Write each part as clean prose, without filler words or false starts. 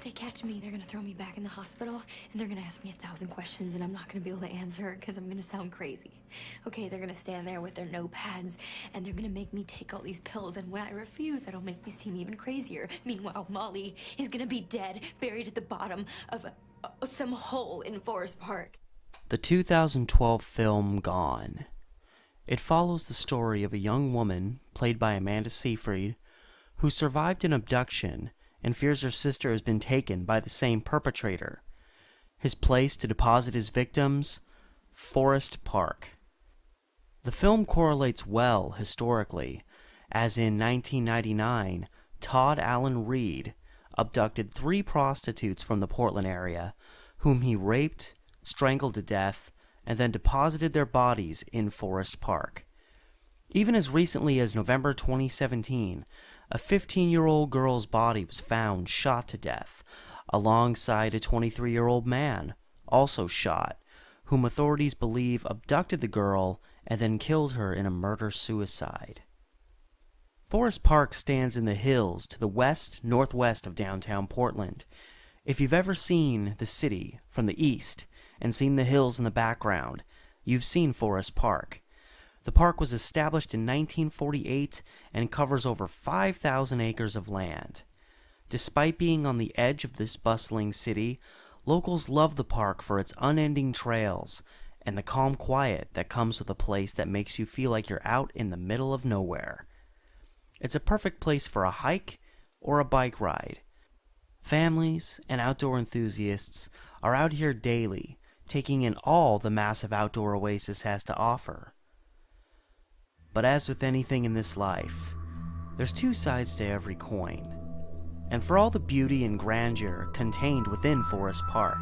they catch me, they're gonna throw me back in the hospital, and they're gonna ask me 1,000 questions, and I'm not gonna be able to answer because I'm gonna sound crazy. Okay, they're gonna stand there with their notepads, and they're gonna make me take all these pills, and when I refuse, that'll make me seem even crazier. Meanwhile, Molly is gonna be dead, buried at the bottom of some hole in Forest Park. The 2012 film Gone. It follows the story of a young woman, played by Amanda Seyfried, who survived an abduction and fears her sister has been taken by the same perpetrator. His place to deposit his victims? Forest Park. The film correlates well historically, as in 1999, Todd Allen Reed abducted 3 prostitutes from the Portland area, whom he raped, strangled to death, and then deposited their bodies in Forest Park. Even as recently as November 2017, a 15-year-old girl's body was found shot to death, alongside a 23-year-old man, also shot, whom authorities believe abducted the girl and then killed her in a murder-suicide. Forest Park stands in the hills to the west-northwest of downtown Portland. If you've ever seen the city from the east and seen the hills in the background, you've seen Forest Park. The park was established in 1948 and covers over 5,000 acres of land. Despite being on the edge of this bustling city, locals love the park for its unending trails and the calm quiet that comes with a place that makes you feel like you're out in the middle of nowhere. It's a perfect place for a hike or a bike ride. Families and outdoor enthusiasts are out here daily, taking in all the massive outdoor oasis has to offer. But as with anything in this life, there's 2 sides to every coin. And for all the beauty and grandeur contained within Forest Park,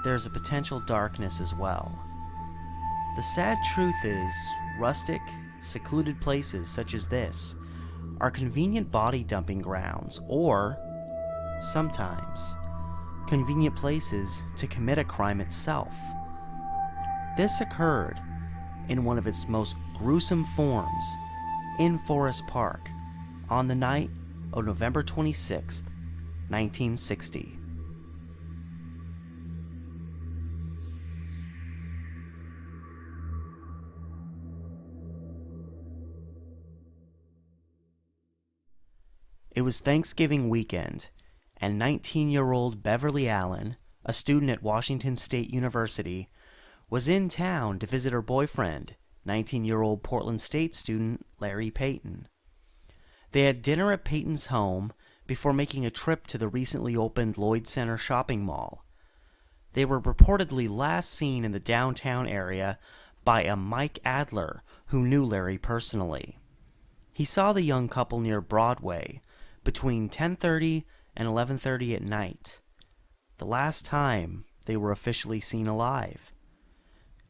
there's a potential darkness as well. The sad truth is, rustic, secluded places such as this are convenient body dumping grounds, or, sometimes, convenient places to commit a crime itself. This occurred in one of its most gruesome forms in Forest Park on the night of November 26th, 1960. It was Thanksgiving weekend, and 19-year-old Beverly Allen, a student at Washington State University, was in town to visit her boyfriend, 19-year-old Portland State student Larry Peyton. They had dinner at Peyton's home before making a trip to the recently opened Lloyd Center shopping mall. They were reportedly last seen in the downtown area by a Mike Adler who knew Larry personally. He saw the young couple near Broadway between 10:30 and 11:30 at night, the last time they were officially seen alive.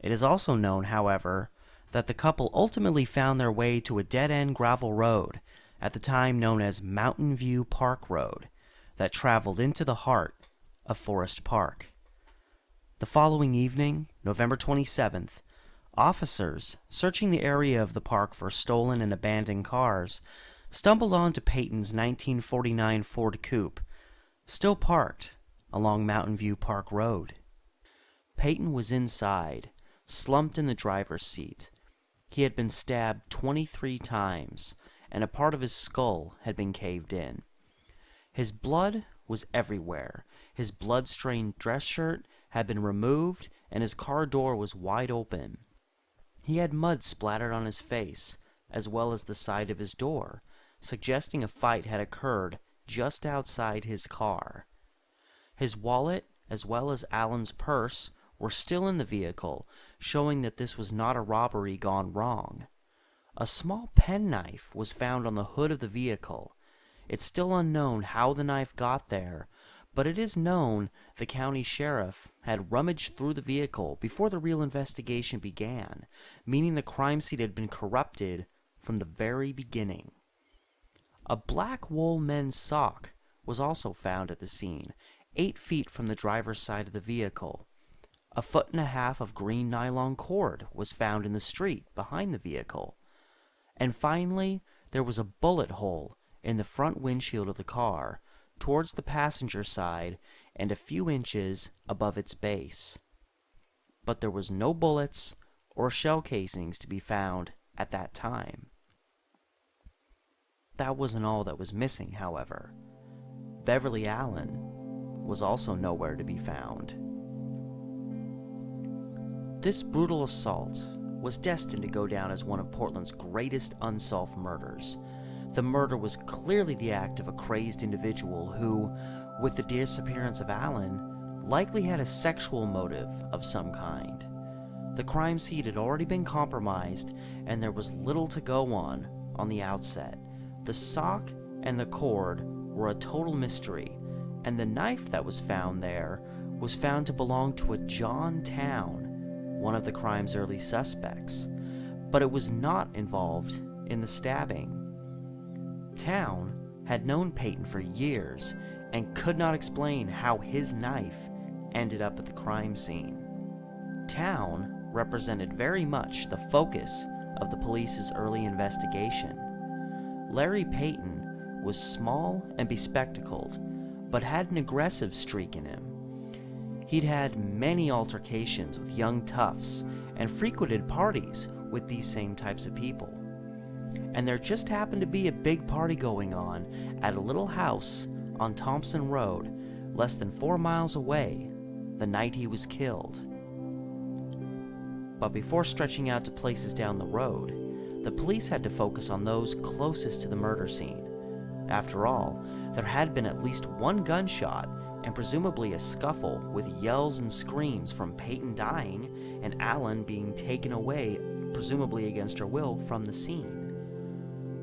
It is also known, however, that the couple ultimately found their way to a dead-end gravel road, at the time known as Mountain View Park Road, that traveled into the heart of Forest Park. The following evening, November 27th, officers searching the area of the park for stolen and abandoned cars stumbled onto Peyton's 1949 Ford Coupe, still parked along Mountain View Park Road. Peyton was inside, slumped in the driver's seat. He had been stabbed 23 times, and a part of his skull had been caved in. His blood was everywhere. His blood-stained dress shirt had been removed, and his car door was wide open. He had mud splattered on his face, as well as the side of his door, suggesting a fight had occurred just outside his car. His wallet, as well as Allen's purse, were still in the vehicle, showing that this was not a robbery gone wrong. A small penknife was found on the hood of the vehicle. It's still unknown how the knife got there, but it is known the county sheriff had rummaged through the vehicle before the real investigation began, meaning the crime scene had been corrupted from the very beginning. A black wool men's sock was also found at the scene, 8 feet from the driver's side of the vehicle. A 1.5 feet of green nylon cord was found in the street behind the vehicle. And finally, there was a bullet hole in the front windshield of the car, towards the passenger side and a few inches above its base. But there was no bullets or shell casings to be found at that time. That wasn't all that was missing, however. Beverly Allen was also nowhere to be found. This brutal assault was destined to go down as one of Portland's greatest unsolved murders. The murder was clearly the act of a crazed individual who, with the disappearance of Allen, likely had a sexual motive of some kind. The crime scene had already been compromised, and there was little to go on the outset. The sock and the cord were a total mystery, and the knife that was found there was found to belong to a John Town, one of the crime's early suspects, but it was not involved in the stabbing. Town had known Payton for years and could not explain how his knife ended up at the crime scene. Town represented very much the focus of the police's early investigation. Larry Peyton was small and bespectacled, but had an aggressive streak in him. He'd had many altercations with young toughs and frequented parties with these same types of people. And there just happened to be a big party going on at a little house on Thompson Road, less than 4 miles away, the night he was killed. But before stretching out to places down the road, the police had to focus on those closest to the murder scene. After all, there had been at least one gunshot and presumably a scuffle with yells and screams from Payton dying and Allen being taken away, presumably against her will, from the scene.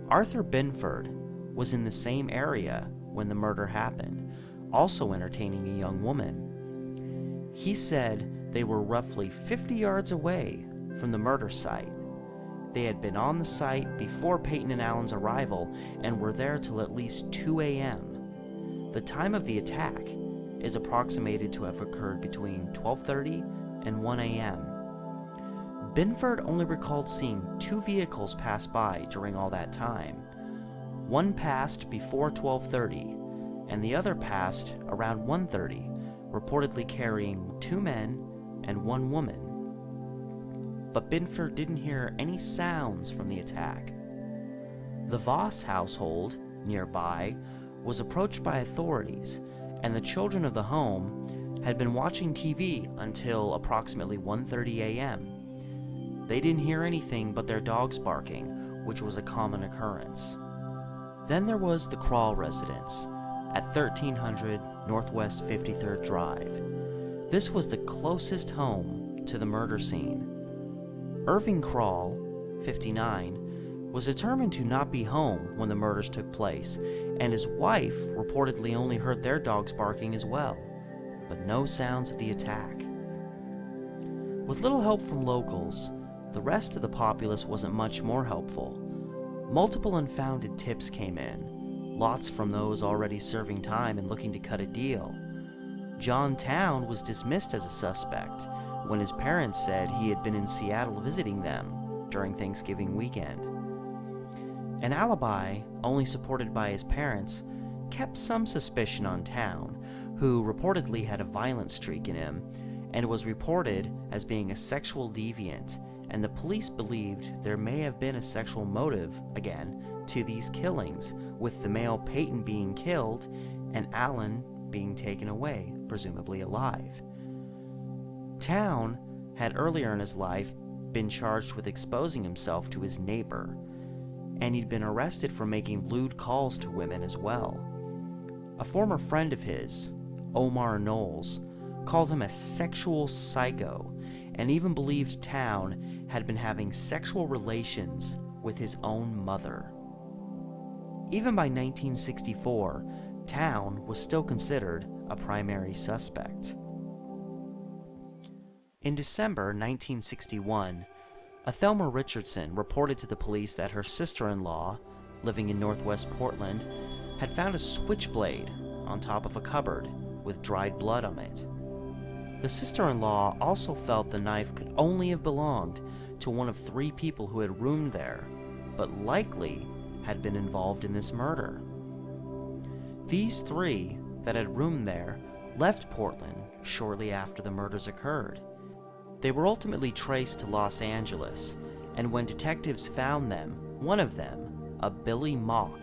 Arthur Binford was in the same area when the murder happened, also entertaining a young woman. He said they were roughly 50 yards away from the murder site. They had been on the site before Payton and Allen's arrival and were there till at least 2 a.m. The time of the attack is approximated to have occurred between 12:30 and 1 a.m. Binford only recalled seeing 2 vehicles pass by during all that time. One passed before 12:30, and the other passed around 1:30, reportedly carrying 2 men and 1 woman. But Binford didn't hear any sounds from the attack. The Voss household, nearby, was approached by authorities, and the children of the home had been watching TV until approximately 1:30 a.m. They didn't hear anything but their dogs barking, which was a common occurrence. Then there was the Crawl residence at 1300 Northwest 53rd Drive. This was the closest home to the murder scene. Irving Crawl, 59, was determined to not be home when the murders took place, and his wife reportedly only heard their dogs barking as well, but no sounds of the attack. With little help from locals, the rest of the populace wasn't much more helpful. Multiple unfounded tips came in, lots from those already serving time and looking to cut a deal. John Town was dismissed as a suspect when his parents said he had been in Seattle visiting them during Thanksgiving weekend. An alibi, only supported by his parents, kept some suspicion on Town, who reportedly had a violent streak in him and was reported as being a sexual deviant, and the police believed there may have been a sexual motive, again, to these killings, with the male Payton being killed and Allen being taken away, presumably alive. Town had earlier in his life been charged with exposing himself to his neighbor, and he'd been arrested for making lewd calls to women as well. A former friend of his, Omar Knowles, called him a sexual psycho, and even believed Town had been having sexual relations with his own mother. Even by 1964, Town was still considered a primary suspect. In December 1961, Thelma Richardson reported to the police that her sister-in-law, living in Northwest Portland, had found a switchblade on top of a cupboard with dried blood on it. The sister-in-law also felt the knife could only have belonged to one of 3 people who had roomed there, but likely had been involved in this murder. These three that had roomed there left Portland shortly after the murders occurred. They were ultimately traced to Los Angeles, and when detectives found them, one of them, a Billy Mock,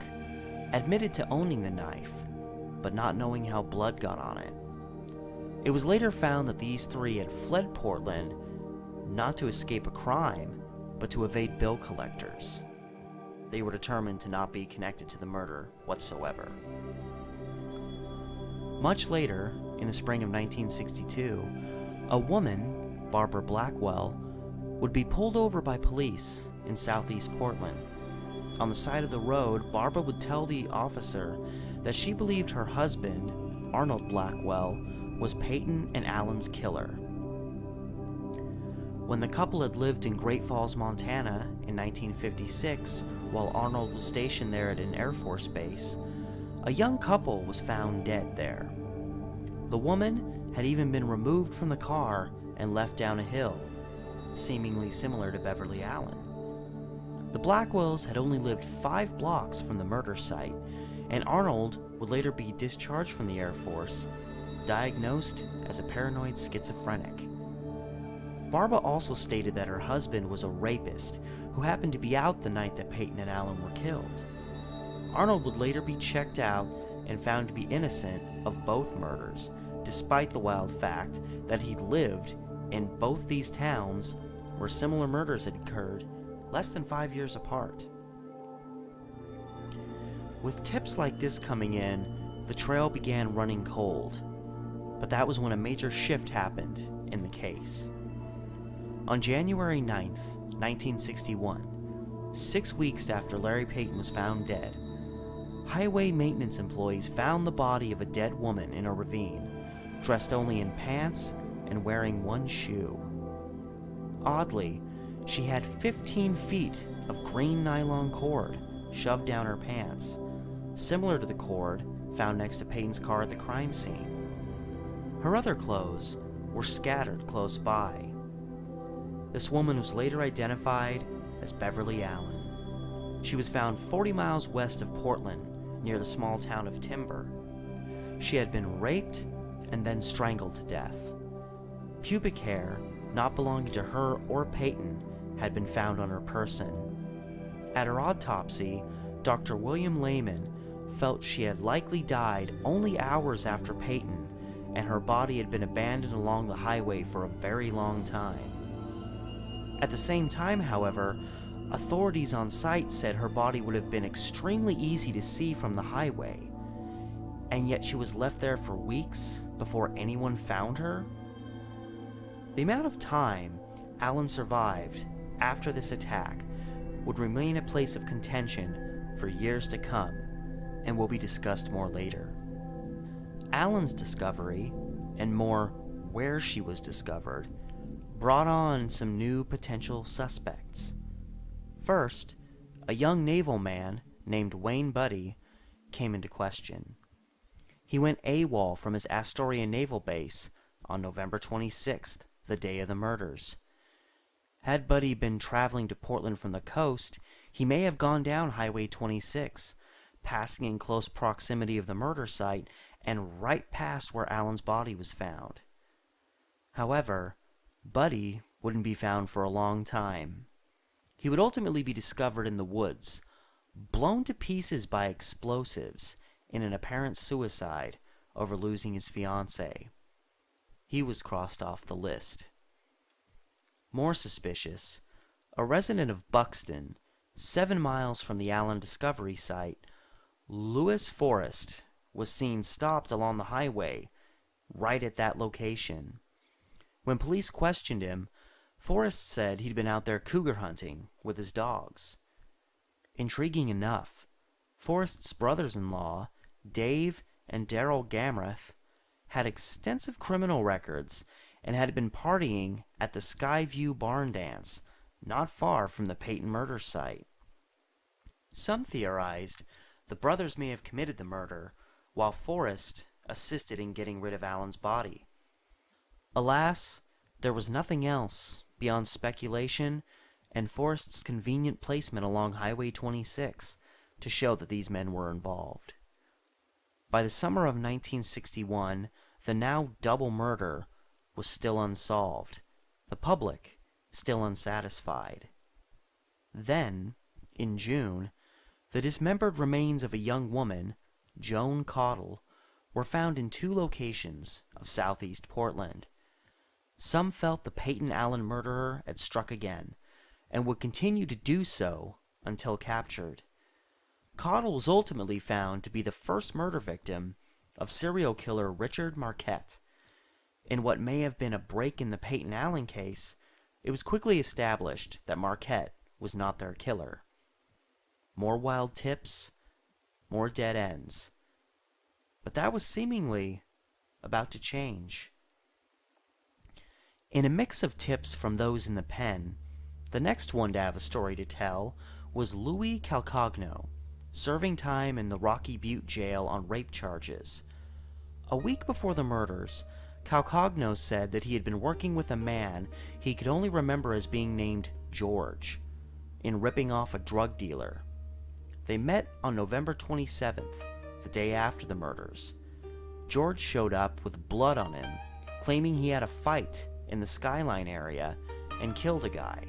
admitted to owning the knife, but not knowing how blood got on it. It was later found that these three had fled Portland not to escape a crime, but to evade bill collectors. They were determined to not be connected to the murder whatsoever. Much later, in the spring of 1962, a woman, Barbara Blackwell, would be pulled over by police in southeast Portland. On the side of the road, Barbara would tell the officer that she believed her husband, Arnold Blackwell, was Payton and Allen's killer. When the couple had lived in Great Falls, Montana in 1956, while Arnold was stationed there at an Air Force base, a young couple was found dead there. The woman had even been removed from the car and left down a hill, seemingly similar to Beverly Allen. The Blackwells had only lived 5 blocks from the murder site, and Arnold would later be discharged from the Air Force, diagnosed as a paranoid schizophrenic. Barbara also stated that her husband was a rapist who happened to be out the night that Payton and Allen were killed. Arnold would later be checked out and found to be innocent of both murders, despite the wild fact that he'd lived in both these towns where similar murders had occurred less than 5 years apart. With tips like this coming in, the trail began running cold, but that was when a major shift happened in the case. On January 9th, 1961, 6 weeks after Larry Peyton was found dead, highway maintenance employees found the body of a dead woman in a ravine, dressed only in pants and wearing one shoe. Oddly, she had 15 feet of green nylon cord shoved down her pants, similar to the cord found next to Payton's car at the crime scene. Her other clothes were scattered close by. This woman was later identified as Beverly Allen. She was found 40 miles west of Portland, near the small town of Timber. She had been raped and then strangled to death. Pubic hair, not belonging to her or Payton, had been found on her person. At her autopsy, Dr. William Lehman felt she had likely died only hours after Payton, and her body had been abandoned along the highway for a very long time. At the same time, however, authorities on site said her body would have been extremely easy to see from the highway, and yet she was left there for weeks before anyone found her. The amount of time Allen survived after this attack would remain a place of contention for years to come, and will be discussed more later. Allen's discovery, and more where she was discovered, brought on some new potential suspects. First, a young naval man named Wayne Buddy came into question. He went AWOL from his Astoria Naval Base on November 26th, the day of the murders. Had Buddy been traveling to Portland from the coast, he may have gone down Highway 26, passing in close proximity of the murder site and right past where Allen's body was found. However, Buddy wouldn't be found for a long time. He would ultimately be discovered in the woods, blown to pieces by explosives in an apparent suicide over losing his fiancée. He was crossed off the list. More suspicious, a resident of Buxton, 7 miles from the Allen discovery site, Louis Forrest, was seen stopped along the highway right at that location. When police questioned him, Forrest said he'd been out there cougar hunting with his dogs. Intriguing enough, Forrest's brothers-in-law, Dave and Darrell Gamrath, had extensive criminal records and had been partying at the Skyview Barn Dance, not far from the Payton murder site. Some theorized the brothers may have committed the murder, while Forrest assisted in getting rid of Allen's body. Alas, there was nothing else beyond speculation and Forrest's convenient placement along Highway 26 to show that these men were involved. By the summer of 1961, the now double murder was still unsolved, the public still unsatisfied. Then, in June, the dismembered remains of a young woman, Joan Caudill, were found in 2 locations of southeast Portland. Some felt the Payton Allen murderer had struck again, and would continue to do so until captured. Caudill was ultimately found to be the first murder victim of serial killer Richard Marquette. In what may have been a break in the Payton Allen case, it was quickly established that Marquette was not their killer. More wild tips, more dead ends. But that was seemingly about to change. In a mix of tips from those in the pen, the next one to have a story to tell was Louis Calcagno, serving time in the Rocky Butte jail on rape charges. A week before the murders, Calcagno said that he had been working with a man he could only remember as being named George, in ripping off a drug dealer. They met on November 27th, the day after the murders. George showed up with blood on him, claiming he had a fight in the Skyline area and killed a guy.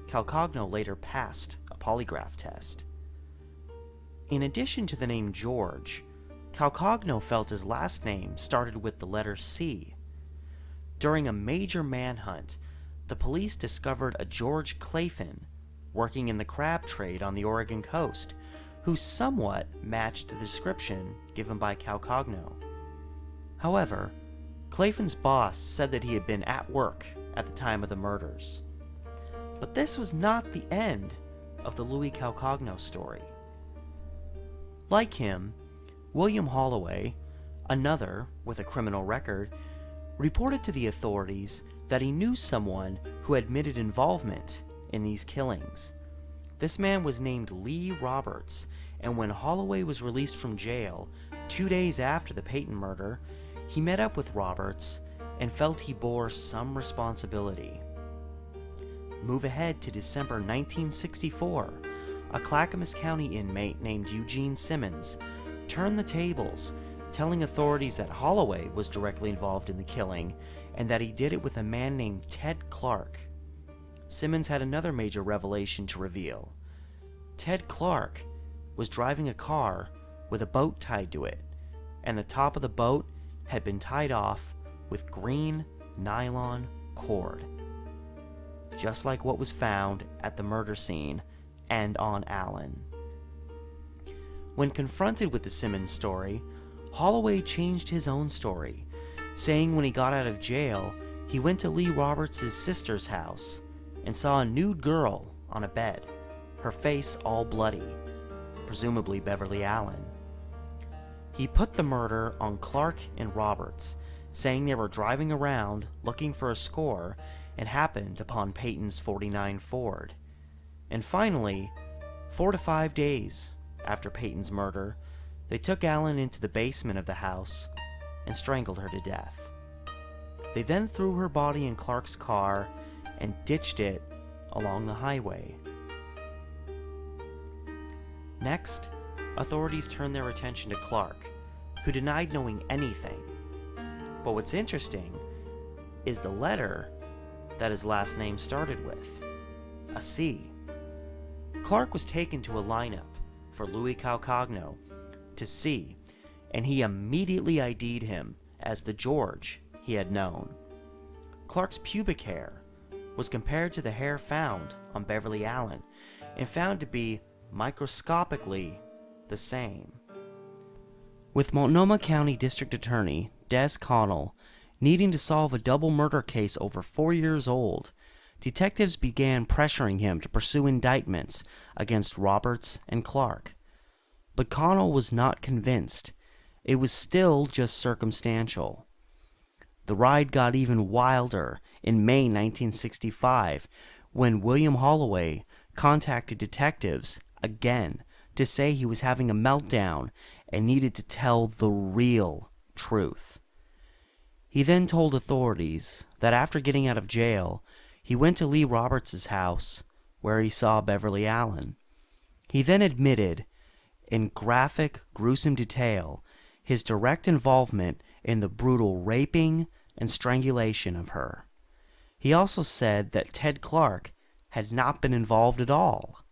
Calcagno later passed a polygraph test. In addition to the name George, Calcagno felt his last name started with the letter C. During a major manhunt, the police discovered a George Claflin working in the crab trade on the Oregon coast, who somewhat matched the description given by Calcagno. However, Claflin's boss said that he had been at work at the time of the murders. But this was not the end of the Louis Calcagno story. Like him, William Holloway, another with a criminal record, reported to the authorities that he knew someone who admitted involvement in these killings. This man was named Lee Roberts, and when Holloway was released from jail 2 days after the Payton murder, he met up with Roberts and felt he bore some responsibility. Move ahead to December 1964. A Clackamas County inmate named Eugene Simmons turned the tables, telling authorities that Holloway was directly involved in the killing and that he did it with a man named Ted Clark. Simmons had another major revelation to reveal. Ted Clark was driving a car with a boat tied to it, and the top of the boat had been tied off with green nylon cord, just like what was found at the murder scene and on Allen. When confronted with the Simmons story, Holloway changed his own story, saying when he got out of jail, he went to Lee Roberts' sister's house and saw a nude girl on a bed, her face all bloody, presumably Beverly Allen. He put the murder on Clark and Roberts, saying they were driving around looking for a score and happened upon Payton's '49 Ford. And finally, 4 to 5 days after Payton's murder, they took Allen into the basement of the house and strangled her to death. They then threw her body in Clark's car and ditched it along the highway. Next, authorities turned their attention to Clark, who denied knowing anything. But what's interesting is the letter that his last name started with, a C. Clark was taken to a lineup for Louis Calcagno to see, and he immediately ID'd him as the George he had known. Clark's pubic hair was compared to the hair found on Beverly Allen and found to be microscopically the same. With Multnomah County District Attorney Des Connell needing to solve a double murder case over 4 years old, detectives began pressuring him to pursue indictments against Roberts and Clark. But Connell was not convinced. It was still just circumstantial. The ride got even wilder in May 1965 when William Holloway contacted detectives again to say he was having a meltdown and needed to tell the real truth. He then told authorities that after getting out of jail, he went to Lee Roberts' house where he saw Beverly Allen. He then admitted, in graphic, gruesome detail, his direct involvement in the brutal raping and strangulation of her. He also said that Ted Clark had not been involved at all.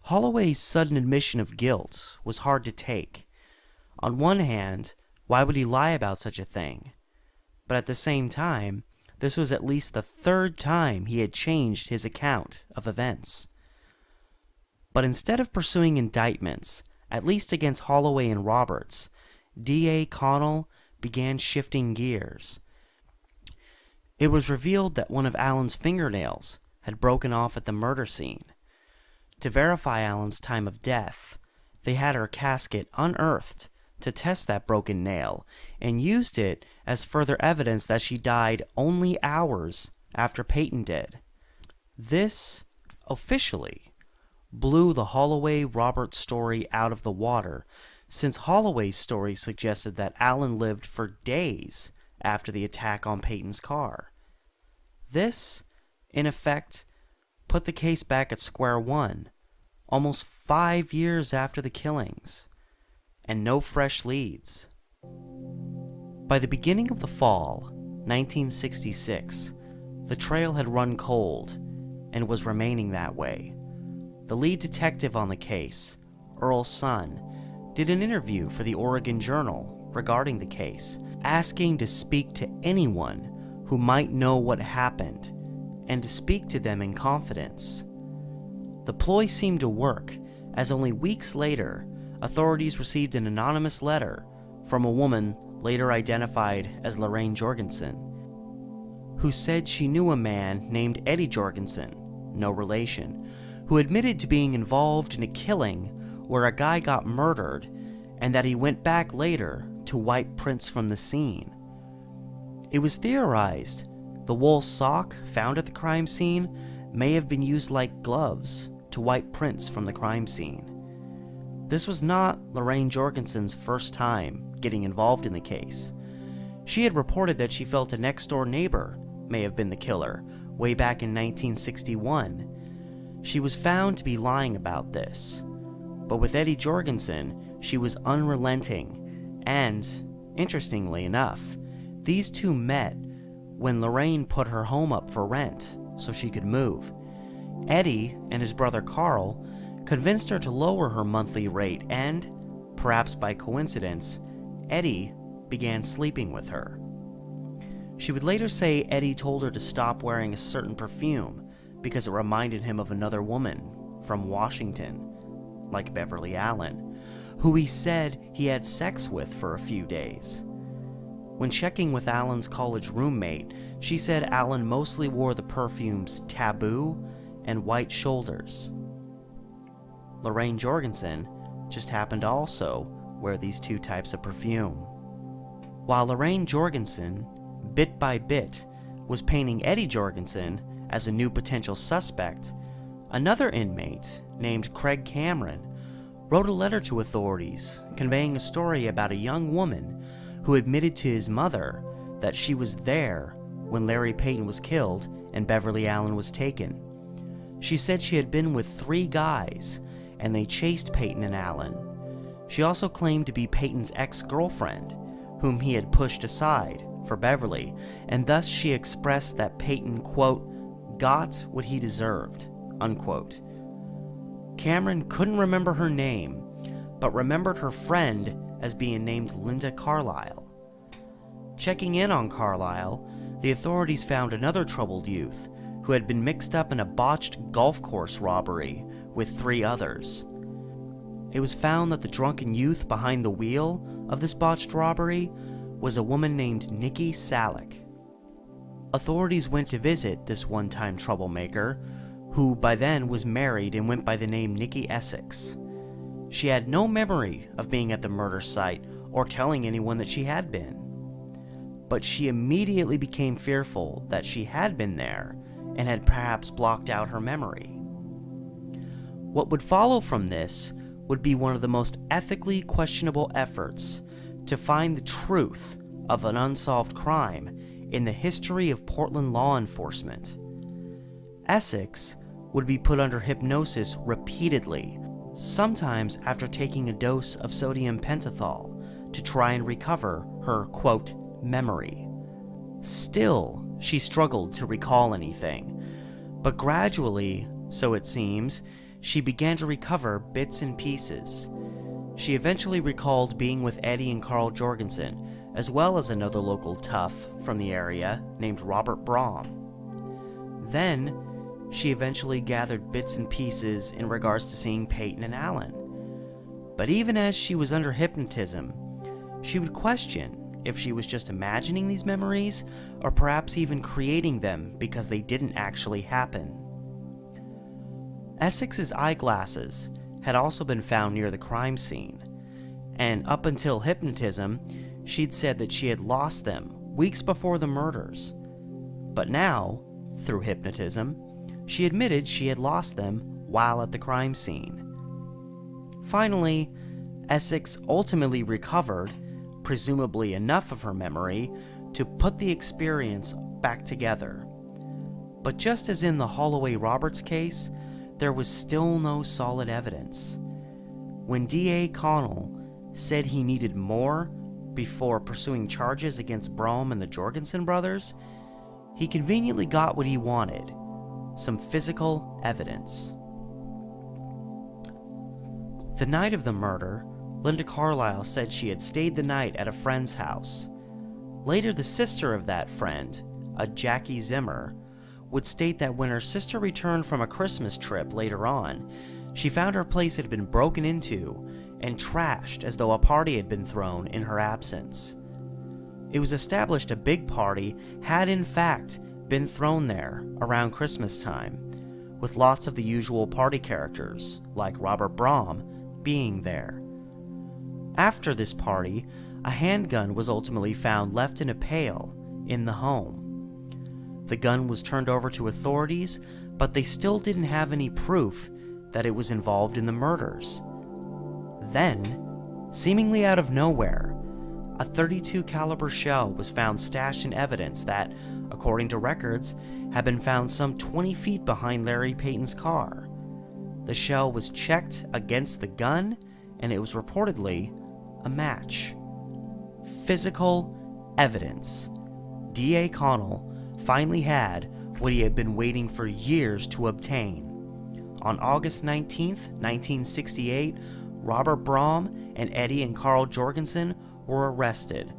Holloway's sudden admission of guilt was hard to take. On one hand, why would he lie about such a thing? But at the same time, this was at least the third time he had changed his account of events. But instead of pursuing indictments, at least against Holloway and Roberts, D.A. Caudill began shifting gears. It was revealed that one of Allen's fingernails had broken off at the murder scene. To verify Allen's time of death, they had her casket unearthed to test that broken nail and used it as further evidence that she died only hours after Payton did. This, officially, blew the Holloway-Roberts story out of the water, since Holloway's story suggested that Allen lived for days after the attack on Payton's car. This, in effect, put the case back at square one, almost 5 years after the killings, and no fresh leads. By the beginning of the fall, 1966, the trail had run cold and was remaining that way. The lead detective on the case, Earl Sun, did an interview for the Oregon Journal regarding the case, asking to speak to anyone who might know what happened and to speak to them in confidence. The ploy seemed to work, as only weeks later, authorities received an anonymous letter from a woman later identified as Lorraine Jorgensen, who said she knew a man named Eddie Jorgensen, no relation, who admitted to being involved in a killing where a guy got murdered and that he went back later to wipe prints from the scene. It was theorized the wool sock found at the crime scene may have been used like gloves to wipe prints from the crime scene. This was not Lorraine Jorgensen's first time getting involved in the case. She had reported that she felt a next-door neighbor may have been the killer way back in 1961. She was found to be lying about this. But with Eddie Jorgensen, she was unrelenting, and, interestingly enough, these two met when Lorraine put her home up for rent so she could move. Eddie and his brother Carl convinced her to lower her monthly rate and, perhaps by coincidence, Eddie began sleeping with her. She would later say Eddie told her to stop wearing a certain perfume because it reminded him of another woman from Washington, like Beverly Allen, who he said he had sex with for a few days. When checking with Allen's college roommate, she said Allen mostly wore the perfumes Taboo and White Shoulders. Lorraine Jorgensen just happened to also wear these two types of perfume. While Lorraine Jorgensen, bit by bit, was painting Eddie Jorgensen as a new potential suspect, another inmate named Craig Cameron wrote a letter to authorities conveying a story about a young woman who admitted to his mother that she was there when Larry Peyton was killed and Beverly Allen was taken. She said she had been with 3 guys and they chased Peyton and Allen. She also claimed to be Peyton's ex-girlfriend, whom he had pushed aside for Beverly, and thus she expressed that Peyton, quote, got what he deserved, unquote. Cameron couldn't remember her name, but remembered her friend as being named Linda Carlisle. Checking in on Carlisle, the authorities found another troubled youth who had been mixed up in a botched golf course robbery with 3 others. It was found that the drunken youth behind the wheel of this botched robbery was a woman named Nikki Salick. Authorities went to visit this one-time troublemaker, who by then was married and went by the name Nikki Essex. She had no memory of being at the murder site or telling anyone that she had been. But she immediately became fearful that she had been there and had perhaps blocked out her memory. What would follow from this would be one of the most ethically questionable efforts to find the truth of an unsolved crime in the history of Portland law enforcement. Essex would be put under hypnosis repeatedly, sometimes after taking a dose of sodium pentothal, to try and recover her, quote, memory. Still, she struggled to recall anything, but gradually, so it seems, she began to recover bits and pieces. She eventually recalled being with Eddie and Carl Jorgensen, as well as another local tough from the area named Robert Brahm. Then, she eventually gathered bits and pieces in regards to seeing Payton and Allen. But even as she was under hypnotism, she would question if she was just imagining these memories, or perhaps even creating them because they didn't actually happen. Essex's eyeglasses had also been found near the crime scene, and up until hypnotism, she'd said that she had lost them weeks before the murders. But now, through hypnotism, she admitted she had lost them while at the crime scene. Finally, Essex ultimately recovered, presumably enough of her memory, to put the experience back together. But just as in the Holloway Roberts case, there was still no solid evidence. When D.A. Caudill said he needed more before pursuing charges against Brahm and the Jorgensen brothers, he conveniently got what he wanted: some physical evidence. The night of the murder, Linda Carlisle said she had stayed the night at a friend's house. Later, the sister of that friend, a Jackie Zimmer, would state that when her sister returned from a Christmas trip later on, she found her place had been broken into and trashed as though a party had been thrown in her absence. It was established a big party had in fact been thrown there around Christmas time, with lots of the usual party characters, like Robert Brahm, being there. After this party, a handgun was ultimately found left in a pail in the home. The gun was turned over to authorities, but they still didn't have any proof that it was involved in the murders. Then, seemingly out of nowhere, a .32 caliber shell was found stashed in evidence that, according to records, had been found some 20 feet behind Larry Peyton's car. The shell was checked against the gun, and it was reportedly a match. Physical evidence. D.A. Caudill finally had what he had been waiting for years to obtain. On August 19th, 1968, Robert Brahm and Eddie and Carl Jorgensen were arrested,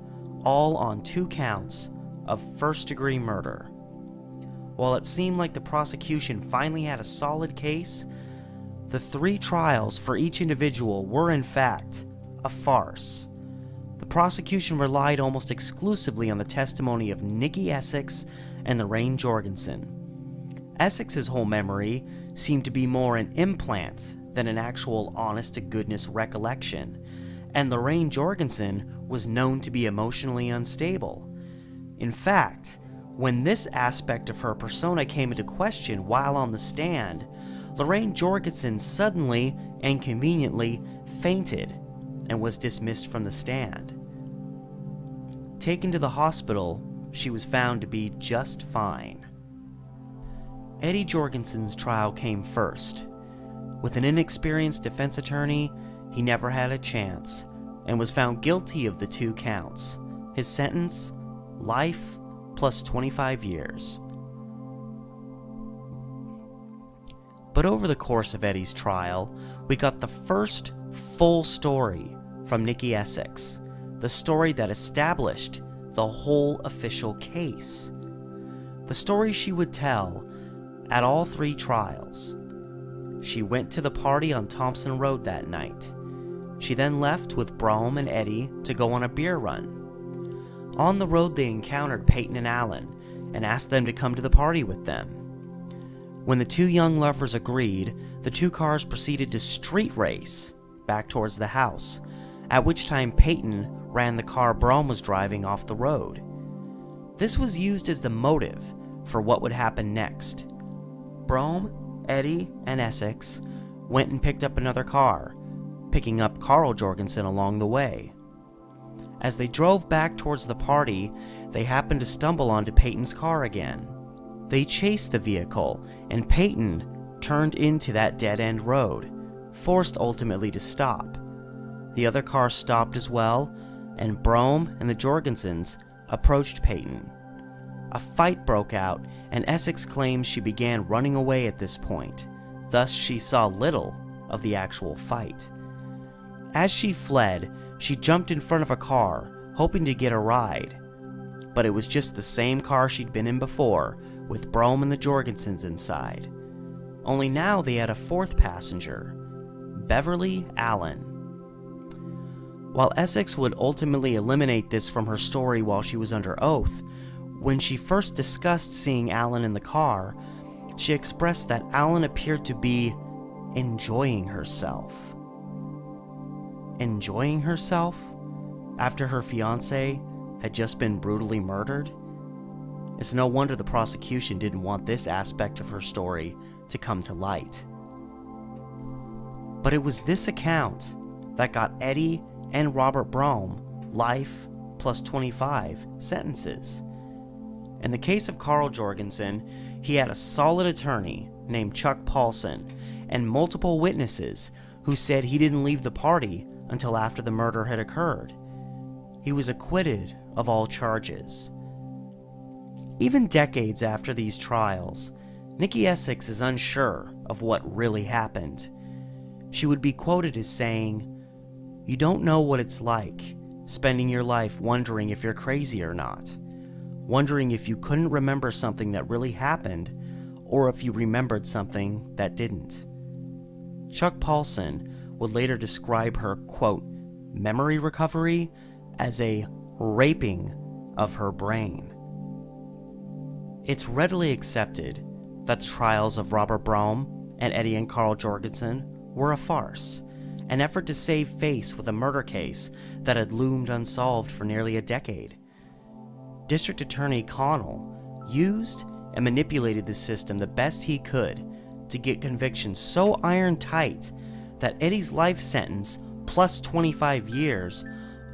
all on 2 counts of first-degree murder. While it seemed like the prosecution finally had a solid case, the 3 trials for each individual were in fact a farce. The prosecution relied almost exclusively on the testimony of Nicky Essex and Lorraine Jorgensen. Essex's whole memory seemed to be more an implant than an actual honest-to-goodness recollection, and Lorraine Jorgensen was known to be emotionally unstable. In fact, when this aspect of her persona came into question while on the stand, Lorraine Jorgensen suddenly and conveniently fainted and was dismissed from the stand. Taken to the hospital, she was found to be just fine. Eddie Jorgensen's trial came first. With an inexperienced defense attorney, he never had a chance and was found guilty of the 2 counts. His sentence, life plus 25 years. But over the course of Eddie's trial, we got the first full story from Nicky Essex, the story that established the whole official case. The story she would tell at all 3 trials. She went to the party on Thompson Road that night. She then left with Brahm and Eddie to go on a beer run. On the road they encountered Payton and Allen and asked them to come to the party with them. When the 2 young lovers agreed, the 2 cars proceeded to street race back towards the house, at which time Payton ran the car Brahm was driving off the road. This was used as the motive for what would happen next. Brahm, Eddie, and Essex went and picked up another car, picking up Carl Jorgensen along the way. As they drove back towards the party, they happened to stumble onto Payton's car again. They chased the vehicle, and Payton turned into that dead-end road, forced ultimately to stop. The other car stopped as well, and Brome and the Jorgensens approached Payton. A fight broke out, and Essex claims she began running away at this point, thus she saw little of the actual fight. As she fled, she jumped in front of a car, hoping to get a ride. But it was just the same car she'd been in before, with Brome and the Jorgensens inside. Only now they had a fourth passenger, Beverly Allen. While Essex would ultimately eliminate this from her story while she was under oath, when she first discussed seeing Allen in the car, she expressed that Allen appeared to be enjoying herself. Enjoying herself? After her fiancé had just been brutally murdered? It's no wonder the prosecution didn't want this aspect of her story to come to light. But it was this account that got Eddie and Robert Brome life plus 25 sentences. In the case of Carl Jorgensen, he had a solid attorney named Chuck Paulson and multiple witnesses who said he didn't leave the party until after the murder had occurred. He was acquitted of all charges. Even decades after these trials, Nikki Essex is unsure of what really happened. She would be quoted as saying, "You don't know what it's like, spending your life wondering if you're crazy or not, wondering if you couldn't remember something that really happened, or if you remembered something that didn't." Chuck Paulson would later describe her, quote, memory recovery as a raping of her brain. It's readily accepted that the trials of Robert Brome and Eddie and Carl Jorgensen were a farce, an effort to save face with a murder case that had loomed unsolved for nearly a decade. District Attorney Caudill used and manipulated the system the best he could to get convictions so iron tight that Eddie's life sentence plus 25 years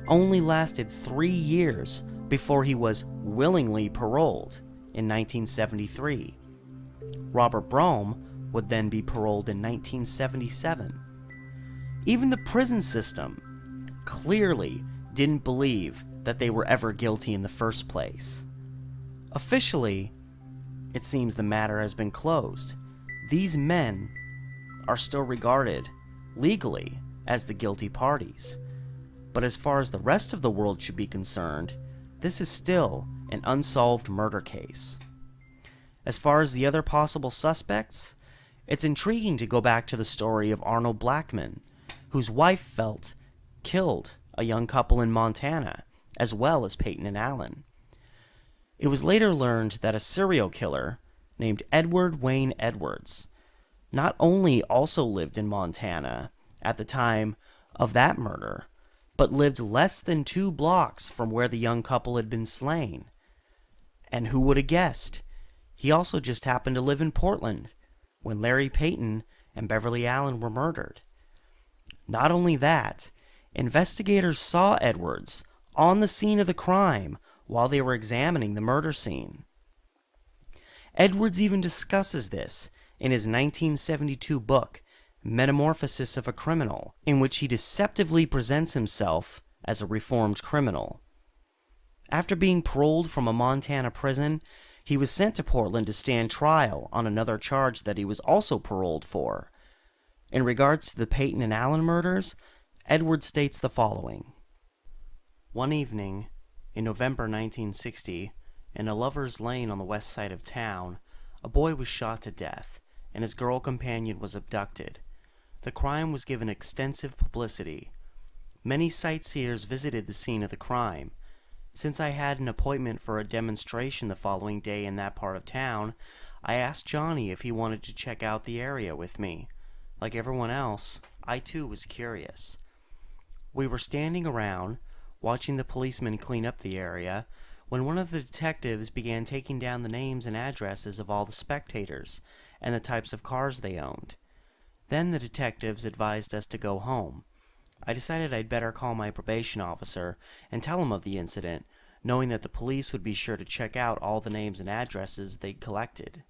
only lasted 3 years before he was willingly paroled in 1973. Robert Brome would then be paroled in 1977. Even the prison system clearly didn't believe that they were ever guilty in the first place. Officially, it seems the matter has been closed. These men are still regarded legally as the guilty parties. But as far as the rest of the world should be concerned, this is still an unsolved murder case. As far as the other possible suspects, it's intriguing to go back to the story of Arnold Blackman, whose wife Felt killed a young couple in Montana, as well as Payton and Allen. It was later learned that a serial killer named Edward Wayne Edwards not only also lived in Montana at the time of that murder, but lived less than 2 blocks from where the young couple had been slain. And who would have guessed? He also just happened to live in Portland when Larry Peyton and Beverly Allen were murdered. Not only that, investigators saw Edwards on the scene of the crime while they were examining the murder scene. Edwards even discusses this in his 1972 book, Metamorphosis of a Criminal, in which he deceptively presents himself as a reformed criminal. After being paroled from a Montana prison, he was sent to Portland to stand trial on another charge that he was also paroled for. In regards to the Payton and Allen murders, Edwards states the following. One evening, in November 1960, in a lover's lane on the west side of town, a boy was shot to death, and his girl companion was abducted. The crime was given extensive publicity. Many sightseers visited the scene of the crime. Since I had an appointment for a demonstration the following day in that part of town, I asked Johnny if he wanted to check out the area with me. Like everyone else, I too was curious. We were standing around, watching the policemen clean up the area, when one of the detectives began taking down the names and addresses of all the spectators and the types of cars they owned. Then the detectives advised us to go home. I decided I'd better call my probation officer and tell him of the incident, knowing that the police would be sure to check out all the names and addresses they'd collected.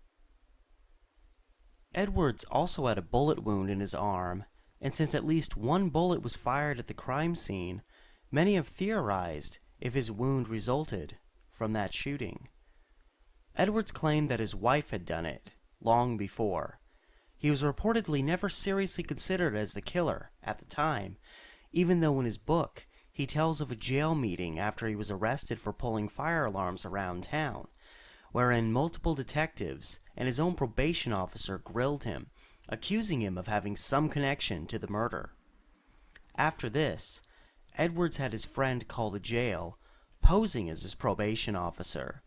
Edwards also had a bullet wound in his arm, and since at least one bullet was fired at the crime scene, Many have theorized if his wound resulted from that shooting. Edwards claimed that his wife had done it long before. He was reportedly never seriously considered as the killer at the time, even though in his book he tells of a jail meeting after he was arrested for pulling fire alarms around town, wherein multiple detectives and his own probation officer grilled him, accusing him of having some connection to the murder. After this, Edwards had his friend call the jail, posing as his probation officer,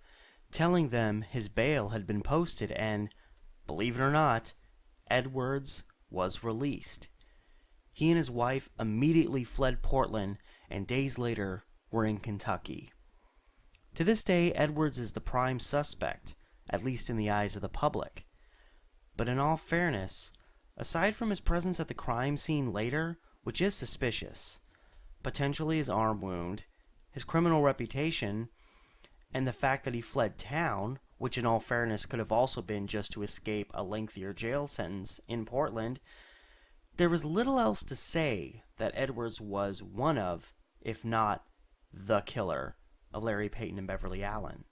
telling them his bail had been posted and, believe it or not, Edwards was released. He and his wife immediately fled Portland and days later were in Kentucky. To this day, Edwards is the prime suspect, at least in the eyes of the public. But in all fairness, aside from his presence at the crime scene later, which is suspicious, potentially his arm wound, his criminal reputation, and the fact that he fled town, which in all fairness could have also been just to escape a lengthier jail sentence in Portland, there was little else to say that Edwards was one of, if not the killer, of Larry Peyton and Beverly Allen.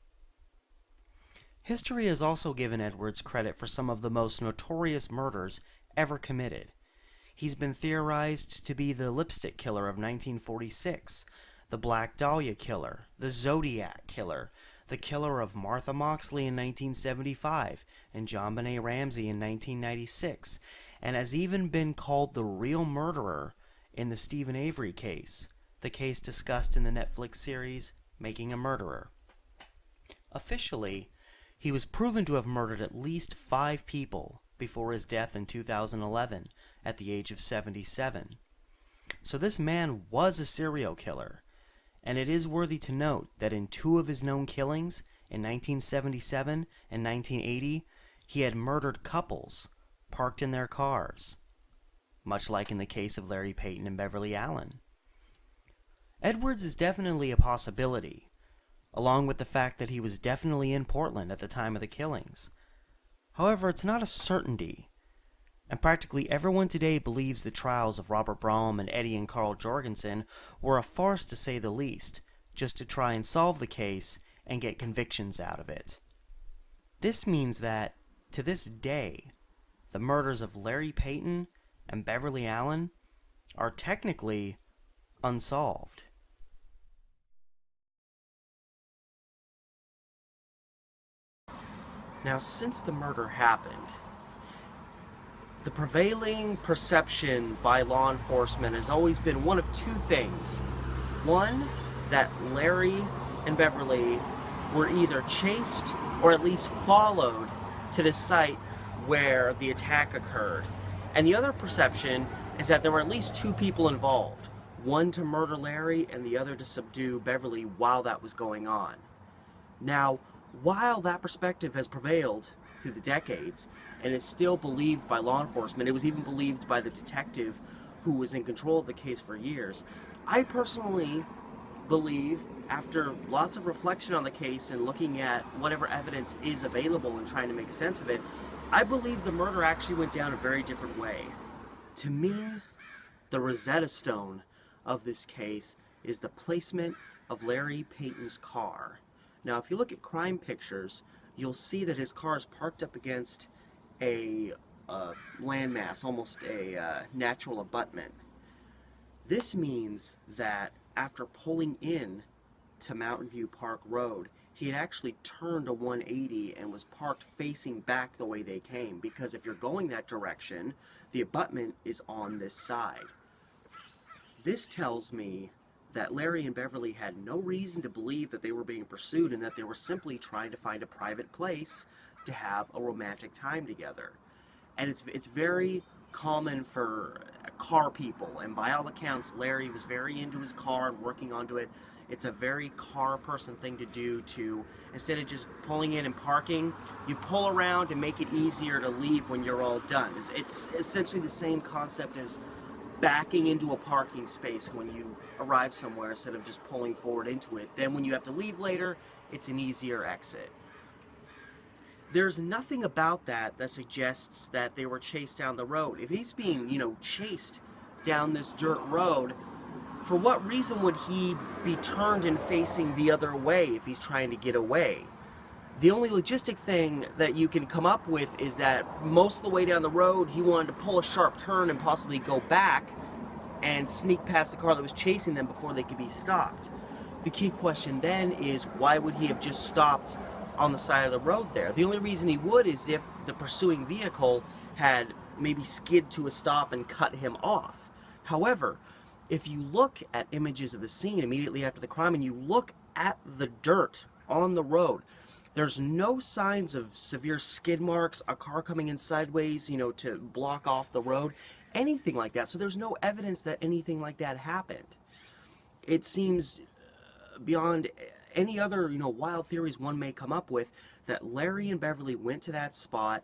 History has also given Edwards credit for some of the most notorious murders ever committed. He's been theorized to be the lipstick killer of 1946, the Black Dahlia killer, the Zodiac killer, the killer of Martha Moxley in 1975, and JonBenet Ramsey in 1996, and has even been called the real murderer in the Steven Avery case, the case discussed in the Netflix series Making a Murderer. Officially, he was proven to have murdered at least 5 people before his death in 2011 at the age of 77. So this man was a serial killer, and it is worthy to note that in 2 of his known killings, in 1977 and 1980, he had murdered couples parked in their cars, much like in the case of Larry Peyton and Beverly Allen. Edwards is definitely a possibility, along with the fact that he was definitely in Portland at the time of the killings. However, it's not a certainty, and practically everyone today believes the trials of Robert Braum and Eddie and Carl Jorgensen were a farce to say the least, just to try and solve the case and get convictions out of it. This means that, to this day, the murders of Larry Peyton and Beverly Allen are technically unsolved. Now, since the murder happened, the prevailing perception by law enforcement has always been one of 2 things. One, that Larry and Beverly were either chased or at least followed to the site where the attack occurred. And the other perception is that there were at least 2 people involved. One to murder Larry and the other to subdue Beverly while that was going on. Now, while that perspective has prevailed through the decades and is still believed by law enforcement, it was even believed by the detective who was in control of the case for years, I personally believe, after lots of reflection on the case and looking at whatever evidence is available and trying to make sense of it, I believe the murder actually went down a very different way. To me, the Rosetta Stone of this case is the placement of Larry Peyton's car. Now, if you look at crime pictures, you'll see that his car is parked up against a landmass, almost a natural abutment. This means that after pulling in to Mountain View Park Road, he had actually turned a 180 and was parked facing back the way they came, because if you're going that direction, the abutment is on this side. This tells me that Larry and Beverly had no reason to believe that they were being pursued and that they were simply trying to find a private place to have a romantic time together. And it's very common for car people, and by all accounts, Larry was very into his car and working onto it. It's a very car person thing to do, to, instead of just pulling in and parking, you pull around and make it easier to leave when you're all done. It's essentially the same concept as backing into a parking space when you arrive somewhere instead of just pulling forward into it. Then when you have to leave later, it's an easier exit. There's nothing about that suggests that they were chased down the road. If he's being, chased down this dirt road, for what reason would he be turned and facing the other way if he's trying to get away? The only logistic thing that you can come up with is that most of the way down the road, he wanted to pull a sharp turn and possibly go back and sneak past the car that was chasing them before they could be stopped. The key question then is, why would he have just stopped on the side of the road there? The only reason he would is if the pursuing vehicle had maybe skid to a stop and cut him off. However, if you look at images of the scene immediately after the crime and you look at the dirt on the road, there's no signs of severe skid marks, a car coming in sideways, to block off the road, anything like that. So there's no evidence that anything like that happened. It seems beyond any other, wild theories one may come up with, that Larry and Beverly went to that spot.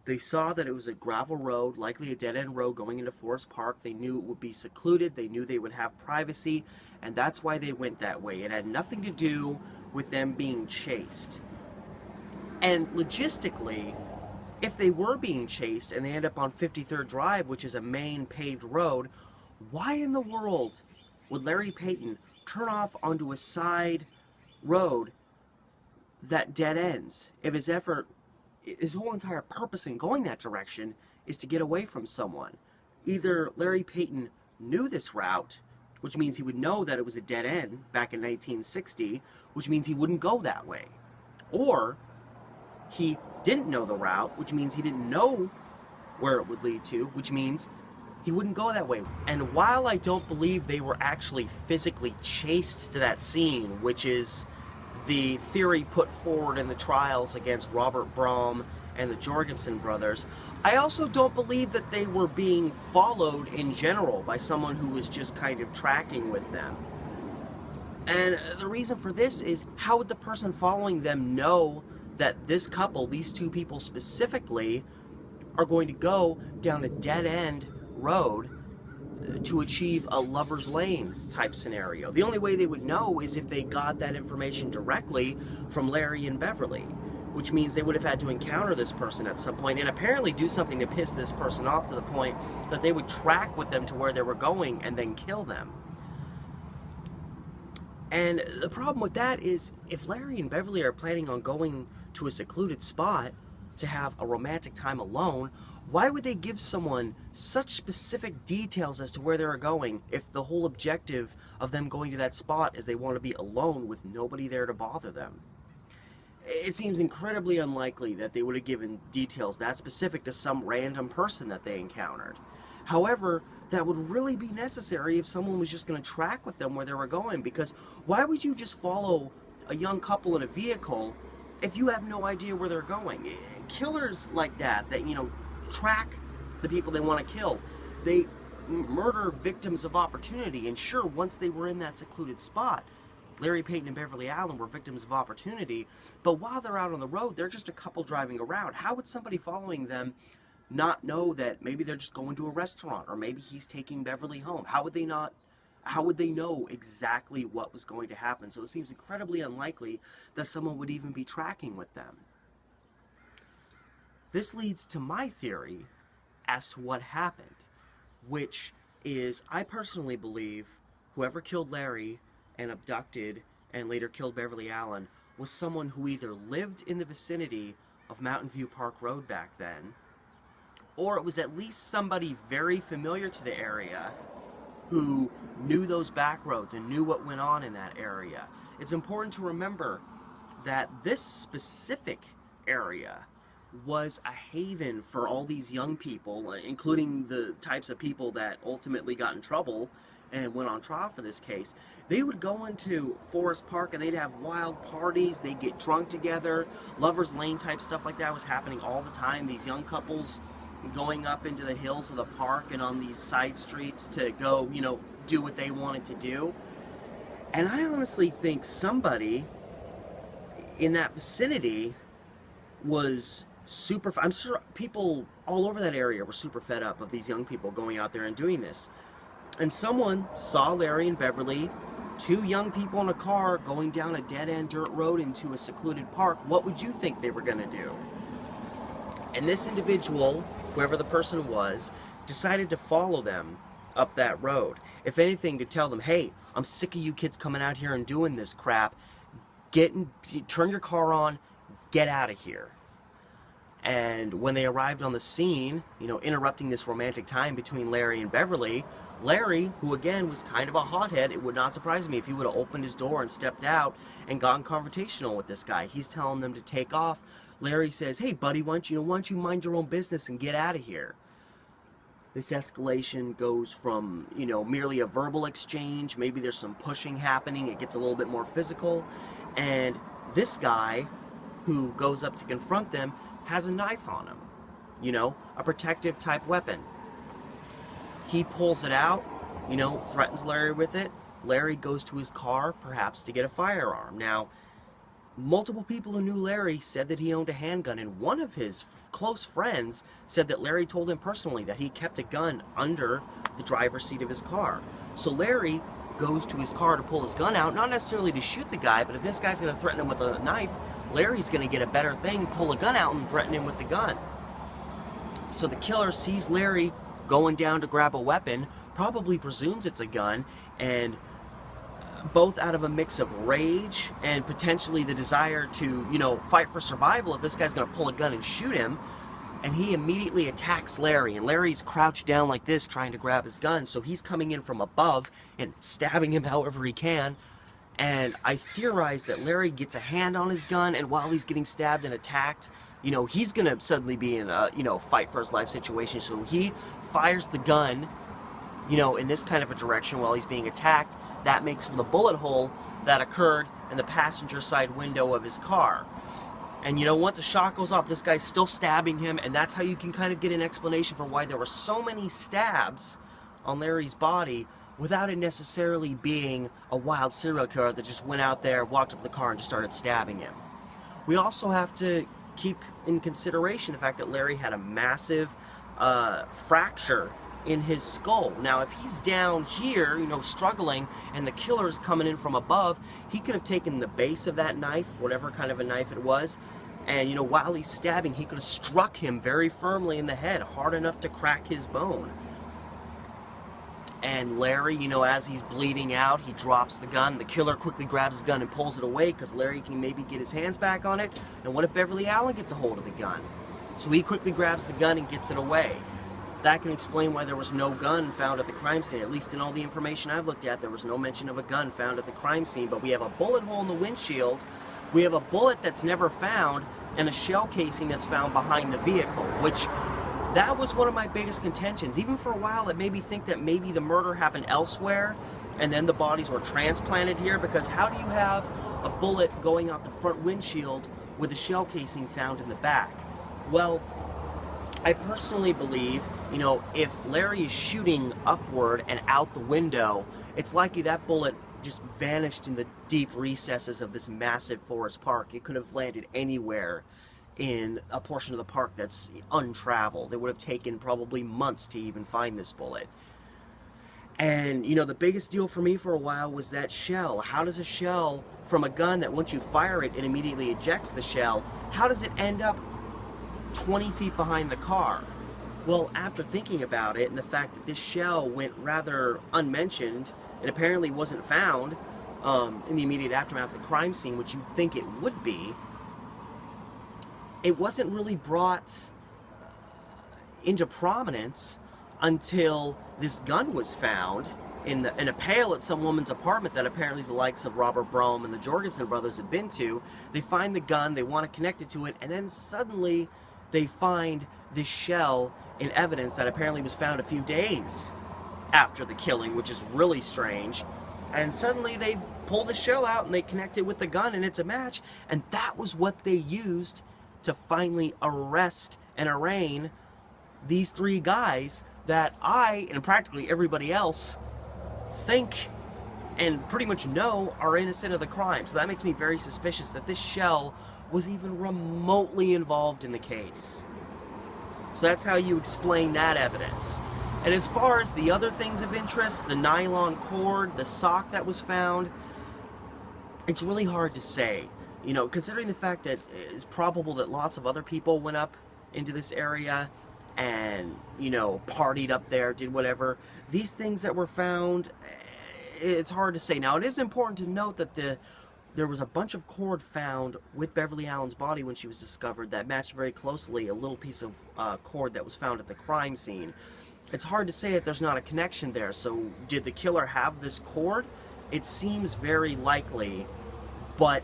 They saw that it was a gravel road, likely a dead-end road going into Forest Park. They knew it would be secluded. They knew they would have privacy, and that's why they went that way. It had nothing to do with them being chased. And logistically, if they were being chased and they end up on 53rd Drive, which is a main paved road, why in the world would Larry Peyton turn off onto a side road that dead ends if his whole entire purpose in going that direction is to get away from someone? Either Larry Peyton knew this route, which means he would know that it was a dead end back in 1960, which means he wouldn't go that way, or he didn't know the route, which means he didn't know where it would lead to, which means he wouldn't go that way. And while I don't believe they were actually physically chased to that scene, which is the theory put forward in the trials against Robert Brahm and the Jorgensen brothers, I also don't believe that they were being followed in general by someone who was just kind of tracking with them. And the reason for this is, how would the person following them know that this couple, these two people specifically, are going to go down a dead-end road to achieve a lover's lane type scenario? The only way they would know is if they got that information directly from Larry and Beverly, which means they would have had to encounter this person at some point and apparently do something to piss this person off to the point that they would track with them to where they were going and then kill them. And the problem with that is, if Larry and Beverly are planning on going to a secluded spot to have a romantic time alone, why would they give someone such specific details as to where they're going if the whole objective of them going to that spot is they want to be alone with nobody there to bother them? It seems incredibly unlikely that they would have given details that specific to some random person that they encountered. However, that would really be necessary if someone was just going to track with them where they were going, because why would you just follow a young couple in a vehicle if you have no idea where they're going? Killers like that, track the people they want to kill. They murder victims of opportunity, and sure, once they were in that secluded spot, Larry Peyton and Beverly Allen were victims of opportunity, but while they're out on the road, they're just a couple driving around. How would somebody following them not know that maybe they're just going to a restaurant, or maybe he's taking Beverly home? How would they know exactly what was going to happen? So it seems incredibly unlikely that someone would even be tracking with them. This leads to my theory as to what happened, which is, I personally believe whoever killed Larry and abducted and later killed Beverly Allen was someone who either lived in the vicinity of Mountain View Park Road back then, or it was at least somebody very familiar to the area who knew those back roads and knew what went on in that area. It's important to remember that this specific area was a haven for all these young people, including the types of people that ultimately got in trouble and went on trial for this case. They would go into Forest Park and they'd have wild parties, they'd get drunk together, lover's lane type stuff like that was happening all the time. These young couples going up into the hills of the park and on these side streets to go, do what they wanted to do. And I honestly think somebody in that vicinity was I'm sure people all over that area were super fed up of these young people going out there and doing this. And someone saw Larry and Beverly, two young people in a car going down a dead-end dirt road into a secluded park. What would you think they were going to do? And this individual, whoever the person was, decided to follow them up that road. If anything, to tell them, hey, I'm sick of you kids coming out here and doing this crap. Turn your car on, get out of here. And when they arrived on the scene, interrupting this romantic time between Larry and Beverly, Larry, who again was kind of a hothead, it would not surprise me if he would have opened his door and stepped out and gotten confrontational with this guy. He's telling them to take off. Larry says, hey buddy, why don't you mind your own business and get out of here? This escalation goes from, merely a verbal exchange, maybe there's some pushing happening, it gets a little bit more physical, and this guy who goes up to confront them has a knife on him, a protective type weapon. He pulls it out, threatens Larry with it. Larry goes to his car, perhaps to get a firearm. Now, multiple people who knew Larry said that he owned a handgun, and one of his close friends said that Larry told him personally that he kept a gun under the driver's seat of his car. So Larry goes to his car to pull his gun out, not necessarily to shoot the guy, but if this guy's going to threaten him with a knife, Larry's going to get a better thing, pull a gun out and threaten him with the gun. So the killer sees Larry going down to grab a weapon, probably presumes it's a gun, and both out of a mix of rage and potentially the desire to, fight for survival if this guy's going to pull a gun and shoot him, and he immediately attacks Larry, and Larry's crouched down like this trying to grab his gun, so he's coming in from above and stabbing him however he can. And I theorize that Larry gets a hand on his gun, and while he's getting stabbed and attacked, he's going to suddenly be in a, fight for his life situation. So he fires the gun, in this kind of a direction while he's being attacked. That makes for the bullet hole that occurred in the passenger side window of his car. And, once a shot goes off, this guy's still stabbing him, and that's how you can kind of get an explanation for why there were so many stabs on Larry's body, without it necessarily being a wild serial killer that just went out there, walked up to the car, and just started stabbing him. We also have to keep in consideration the fact that Larry had a massive fracture in his skull. Now, if he's down here, struggling, and the killer's coming in from above, he could have taken the base of that knife, whatever kind of a knife it was, and, while he's stabbing, he could have struck him very firmly in the head, hard enough to crack his bone. And Larry, as he's bleeding out, he drops the gun. The killer quickly grabs the gun and pulls it away because Larry can maybe get his hands back on it. And what if Beverly Allen gets a hold of the gun? So he quickly grabs the gun and gets it away. That can explain why there was no gun found at the crime scene. At least in all the information I've looked at, there was no mention of a gun found at the crime scene. But we have a bullet hole in the windshield, we have a bullet that's never found, and a shell casing that's found behind the vehicle, which... that was one of my biggest contentions. Even for a while, it made me think that maybe the murder happened elsewhere and then the bodies were transplanted here, because how do you have a bullet going out the front windshield with a shell casing found in the back? Well, I personally believe, if Larry is shooting upward and out the window, it's likely that bullet just vanished in the deep recesses of this massive forest park. It could have landed anywhere in a portion of the park that's untraveled. It would have taken probably months to even find this bullet. And, the biggest deal for me for a while was that shell. How does a shell from a gun that once you fire it, it immediately ejects the shell, how does it end up 20 feet behind the car? Well, after thinking about it and the fact that this shell went rather unmentioned, it apparently wasn't found in the immediate aftermath of the crime scene, which you'd think it would be, it wasn't really brought into prominence until this gun was found in a pail at some woman's apartment that apparently the likes of Robert Brome and the Jorgensen brothers had been to. They find the gun, they want to connect it to it, and then suddenly they find this shell in evidence that apparently was found a few days after the killing, which is really strange. And suddenly they pull the shell out and they connect it with the gun, and it's a match. And that was what they used to finally arrest and arraign these three guys that I, and practically everybody else, think and pretty much know are innocent of the crime. So that makes me very suspicious that this shell was even remotely involved in the case. So that's how you explain that evidence. And as far as the other things of interest, the nylon cord, the sock that was found, it's really hard to say. Considering the fact that it's probable that lots of other people went up into this area and, you know, partied up there, did whatever. These things that were found, it's hard to say. Now, it is important to note that there was a bunch of cord found with Beverly Allen's body when she was discovered that matched very closely a little piece of cord that was found at the crime scene. It's hard to say that there's not a connection there. So did the killer have this cord? It seems very likely, but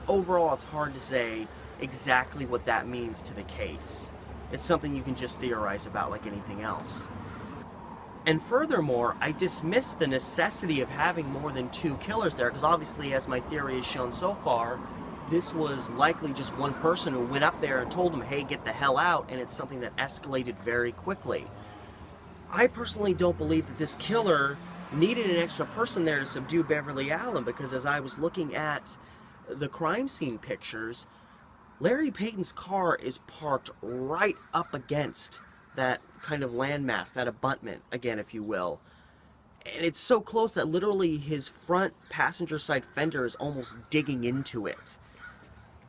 overall it's hard to say exactly what that means to the case. It's something you can just theorize about like anything else. And furthermore, I dismiss the necessity of having more than 2 killers there, because obviously, as my theory has shown so far, this was likely just one person who went up there and told them, hey, get the hell out, and it's something that escalated very quickly. I personally don't believe that this killer needed an extra person there to subdue Beverly Allen, because as I was looking at the crime scene pictures, Larry Peyton's car is parked right up against that kind of landmass, that abutment, again, if you will. And it's so close that literally his front passenger side fender is almost digging into it.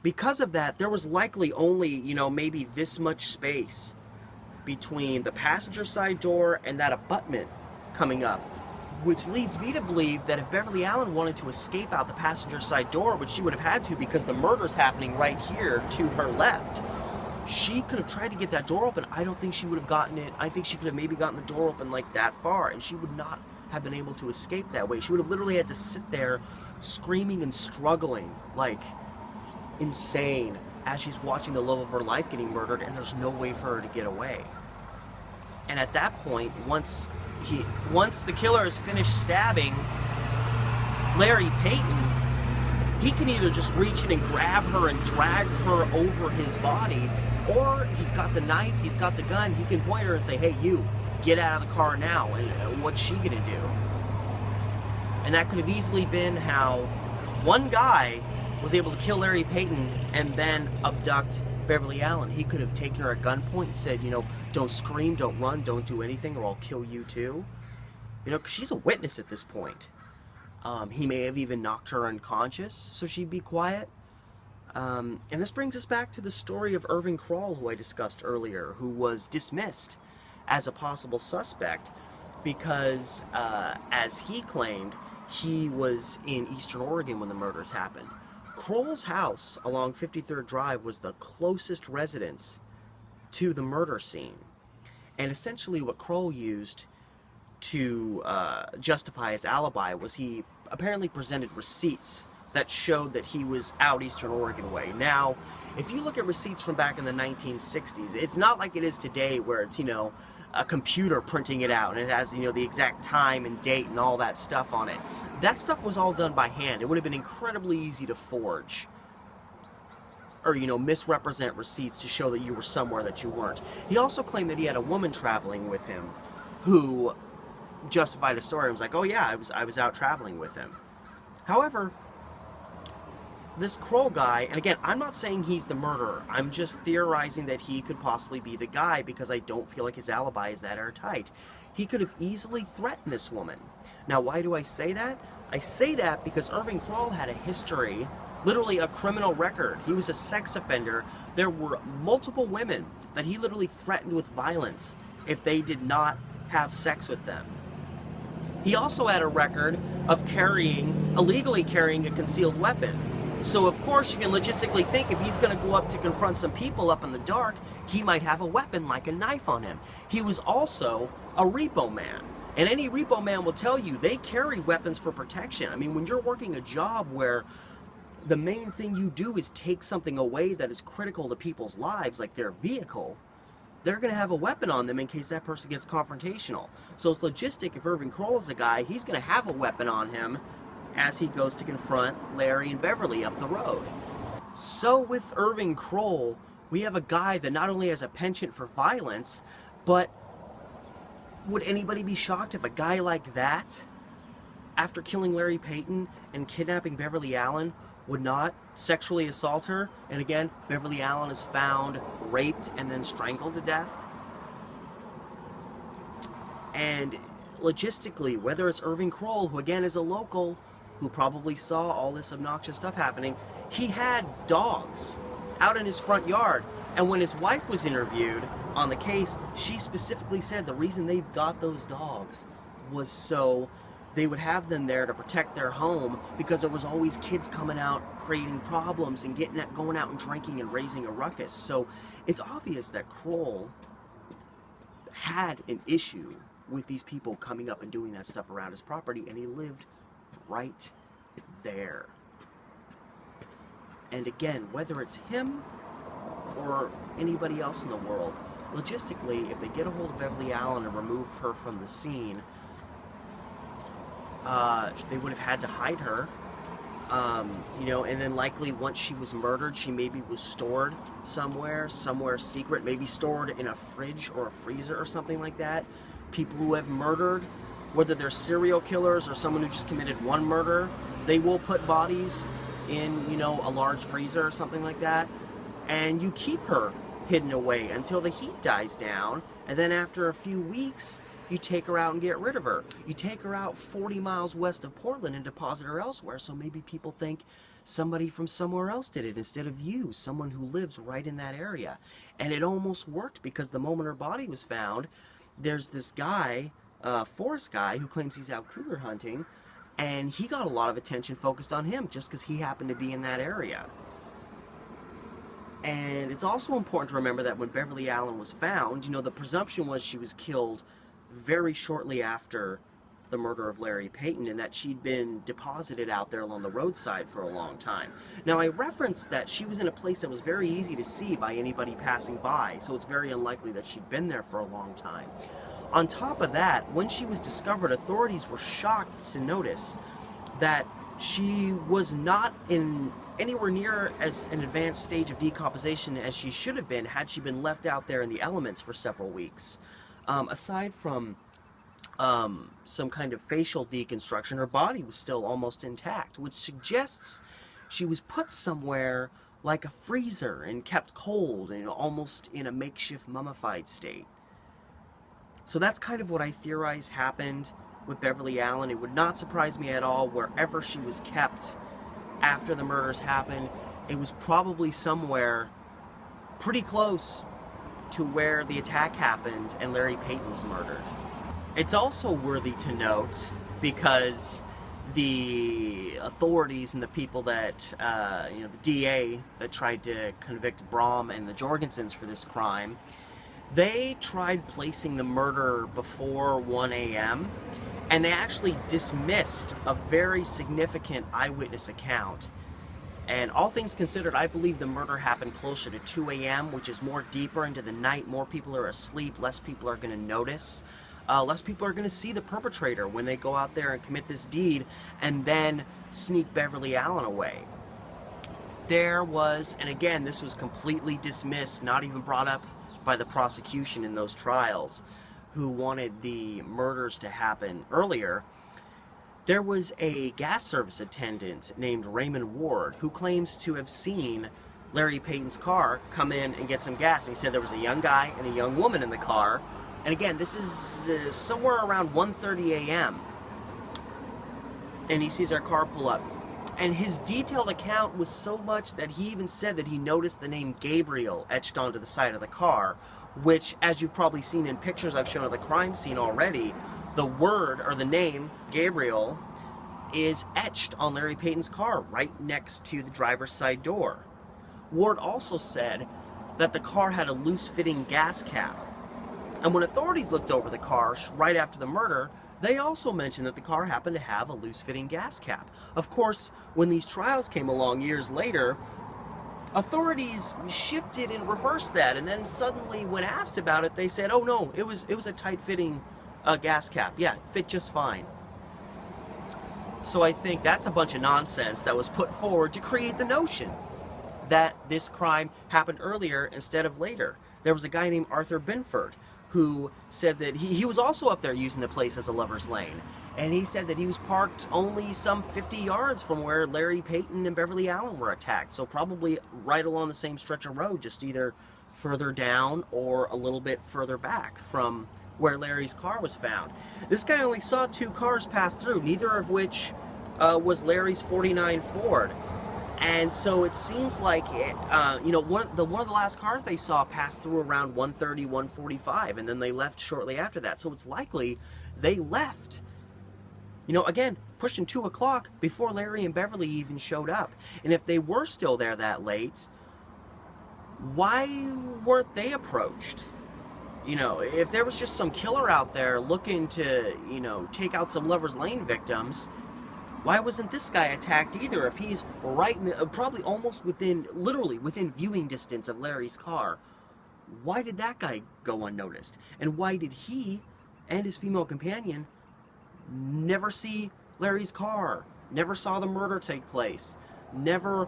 Because of that, there was likely only, you know, maybe this much space between the passenger side door and that abutment coming up, which leads me to believe that if Beverly Allen wanted to escape out the passenger side door, which she would have had to because the murder's happening right here to her left, she could have tried to get that door open. I don't think she would have gotten it. I think she could have maybe gotten the door open like that far, and she would not have been able to escape that way. She would have literally had to sit there screaming and struggling like insane as she's watching the love of her life getting murdered, and there's no way for her to get away. And at that point, once the killer has finished stabbing Larry Peyton, he can either just reach in and grab her and drag her over his body, or he's got the knife, he's got the gun, he can point her and say, hey, you, get out of the car now, and what's she gonna do? And that could have easily been how one guy was able to kill Larry Peyton and then abduct Beverly Allen. He could have taken her at gunpoint and said, you know, don't scream, don't run, don't do anything, or I'll kill you too. You know, 'cause she's a witness at this point. He may have even knocked her unconscious so she'd be quiet. And this brings us back to the story of Irving Crawl, who I discussed earlier, who was dismissed as a possible suspect because, as he claimed, he was in Eastern Oregon when the murders happened. Crawl's house along 53rd Drive was the closest residence to the murder scene. And essentially what Crawl used to justify his alibi was he apparently presented receipts that showed that he was out Eastern Oregon way. Now, if you look at receipts from back in the 1960s, it's not like it is today where it's, you know, a computer printing it out and it has, you know, the exact time and date and all that stuff on it. That stuff was all done by hand. It would have been incredibly easy to forge or, you know, misrepresent receipts to show that you were somewhere that you weren't. He also claimed that he had a woman traveling with him who justified his story and was like, oh yeah, I was out traveling with him. However, this Crow guy, and again, I'm not saying he's the murderer, I'm just theorizing that he could possibly be the guy because I don't feel like his alibi is that airtight. He could have easily threatened this woman. Now, why do I say that? I say that because Irving Crawl had a history, literally a criminal record. He was a sex offender. There were multiple women that he literally threatened with violence if they did not have sex with them. He also had a record of illegally carrying a concealed weapon. So of course you can logistically think if he's going to go up to confront some people up in the dark, he might have a weapon like a knife on him. He was also a repo man. And any repo man will tell you they carry weapons for protection. I mean, when you're working a job where the main thing you do is take something away that is critical to people's lives, like their vehicle, they're going to have a weapon on them in case that person gets confrontational. So it's logistic if Irving Crawl is a guy, he's going to have a weapon on him as he goes to confront Larry and Beverly up the road. So with Irving Crawl, we have a guy that not only has a penchant for violence, but would anybody be shocked if a guy like that, after killing Larry Peyton and kidnapping Beverly Allen, would not sexually assault her? And again, Beverly Allen is found raped and then strangled to death. And logistically, whether it's Irving Crawl, who again is a local, who probably saw all this obnoxious stuff happening, he had dogs out in his front yard. And when his wife was interviewed on the case, she specifically said the reason they got those dogs was so they would have them there to protect their home, because there was always kids coming out creating problems and going out and drinking and raising a ruckus. So it's obvious that Crawl had an issue with these people coming up and doing that stuff around his property, and he lived right there. And again, whether it's him or anybody else in the world, logistically, if they get a hold of Beverly Allen and remove her from the scene, they would have had to hide her, you know, and then likely once she was murdered, she maybe was stored somewhere secret, maybe stored in a fridge or a freezer or something like that. People who have murdered, whether they're serial killers or someone who just committed one murder, they will put bodies in, you know, a large freezer or something like that, and you keep her hidden away until the heat dies down, and then after a few weeks, you take her out and get rid of her. You take her out 40 miles west of Portland and deposit her elsewhere, so maybe people think somebody from somewhere else did it instead of you, someone who lives right in that area. And it almost worked, because the moment her body was found, there's this guy, Forrest guy, who claims he's out cougar hunting, and he got a lot of attention focused on him just because he happened to be in that area. And it's also important to remember that when Beverly Allen was found, you know, the presumption was she was killed very shortly after the murder of Larry Peyton, and that she'd been deposited out there along the roadside for a long time. Now, I referenced that she was in a place that was very easy to see by anybody passing by, so it's very unlikely that she'd been there for a long time. On top of that, when she was discovered, authorities were shocked to notice that she was not in anywhere near as an advanced stage of decomposition as she should have been had she been left out there in the elements for several weeks. Aside from some kind of facial deconstruction, her body was still almost intact, which suggests she was put somewhere like a freezer and kept cold and almost in a makeshift mummified state. So that's kind of what I theorize happened with Beverly Allen. It would not surprise me at all wherever she was kept after the murders happened. It was probably somewhere pretty close to where the attack happened and Larry Peyton was murdered. It's also worthy to note, because the authorities and the people that, you know, the DA that tried to convict Brahm and the Jorgensens for this crime, they tried placing the murder before 1 a.m., and they actually dismissed a very significant eyewitness account. And all things considered, I believe the murder happened closer to 2 a.m., which is more deeper into the night. More people are asleep. Less people are going to notice. Less people are going to see the perpetrator when they go out there and commit this deed and then sneak Beverly Allen away. There was, and again, this was completely dismissed, not even brought up by the prosecution in those trials, who wanted the murders to happen earlier. There was a gas service attendant named Raymond Ward who claims to have seen Larry Peyton's car come in and get some gas. And he said there was a young guy and a young woman in the car. And again, this is somewhere around 1:30 a.m. And he sees our car pull up. And his detailed account was so much that he even said that he noticed the name Gabriel etched onto the side of the car, which, as you've probably seen in pictures I've shown of the crime scene already, the word, or the name, Gabriel, is etched on Larry Peyton's car right next to the driver's side door. Ward also said that the car had a loose-fitting gas cap. And when authorities looked over the car right after the murder, they also mentioned that the car happened to have a loose-fitting gas cap. Of course, when these trials came along years later, authorities shifted and reversed that, and then suddenly when asked about it, they said, oh no, it was a tight-fitting gas cap. Yeah, fit just fine. So I think that's a bunch of nonsense that was put forward to create the notion that this crime happened earlier instead of later. There was a guy named Arthur Binford who said that he was also up there using the place as a lover's lane. And he said that he was parked only some 50 yards from where Larry Peyton and Beverly Allen were attacked. So probably right along the same stretch of road, just either further down or a little bit further back from where Larry's car was found. This guy only saw 2 cars pass through, neither of which was Larry's '49 Ford. And so it seems like one of the last cars they saw passed through around 1:30, 1:45, and then they left shortly after that. So it's likely they left, again, pushing 2 o'clock before Larry and Beverly even showed up. And if they were still there that late, why weren't they approached? If there was just some killer out there looking to, take out some Lover's Lane victims, why wasn't this guy attacked either? If he's right in probably almost literally within viewing distance of Larry's car, why did that guy go unnoticed? And why did he and his female companion never see Larry's car, never saw the murder take place, never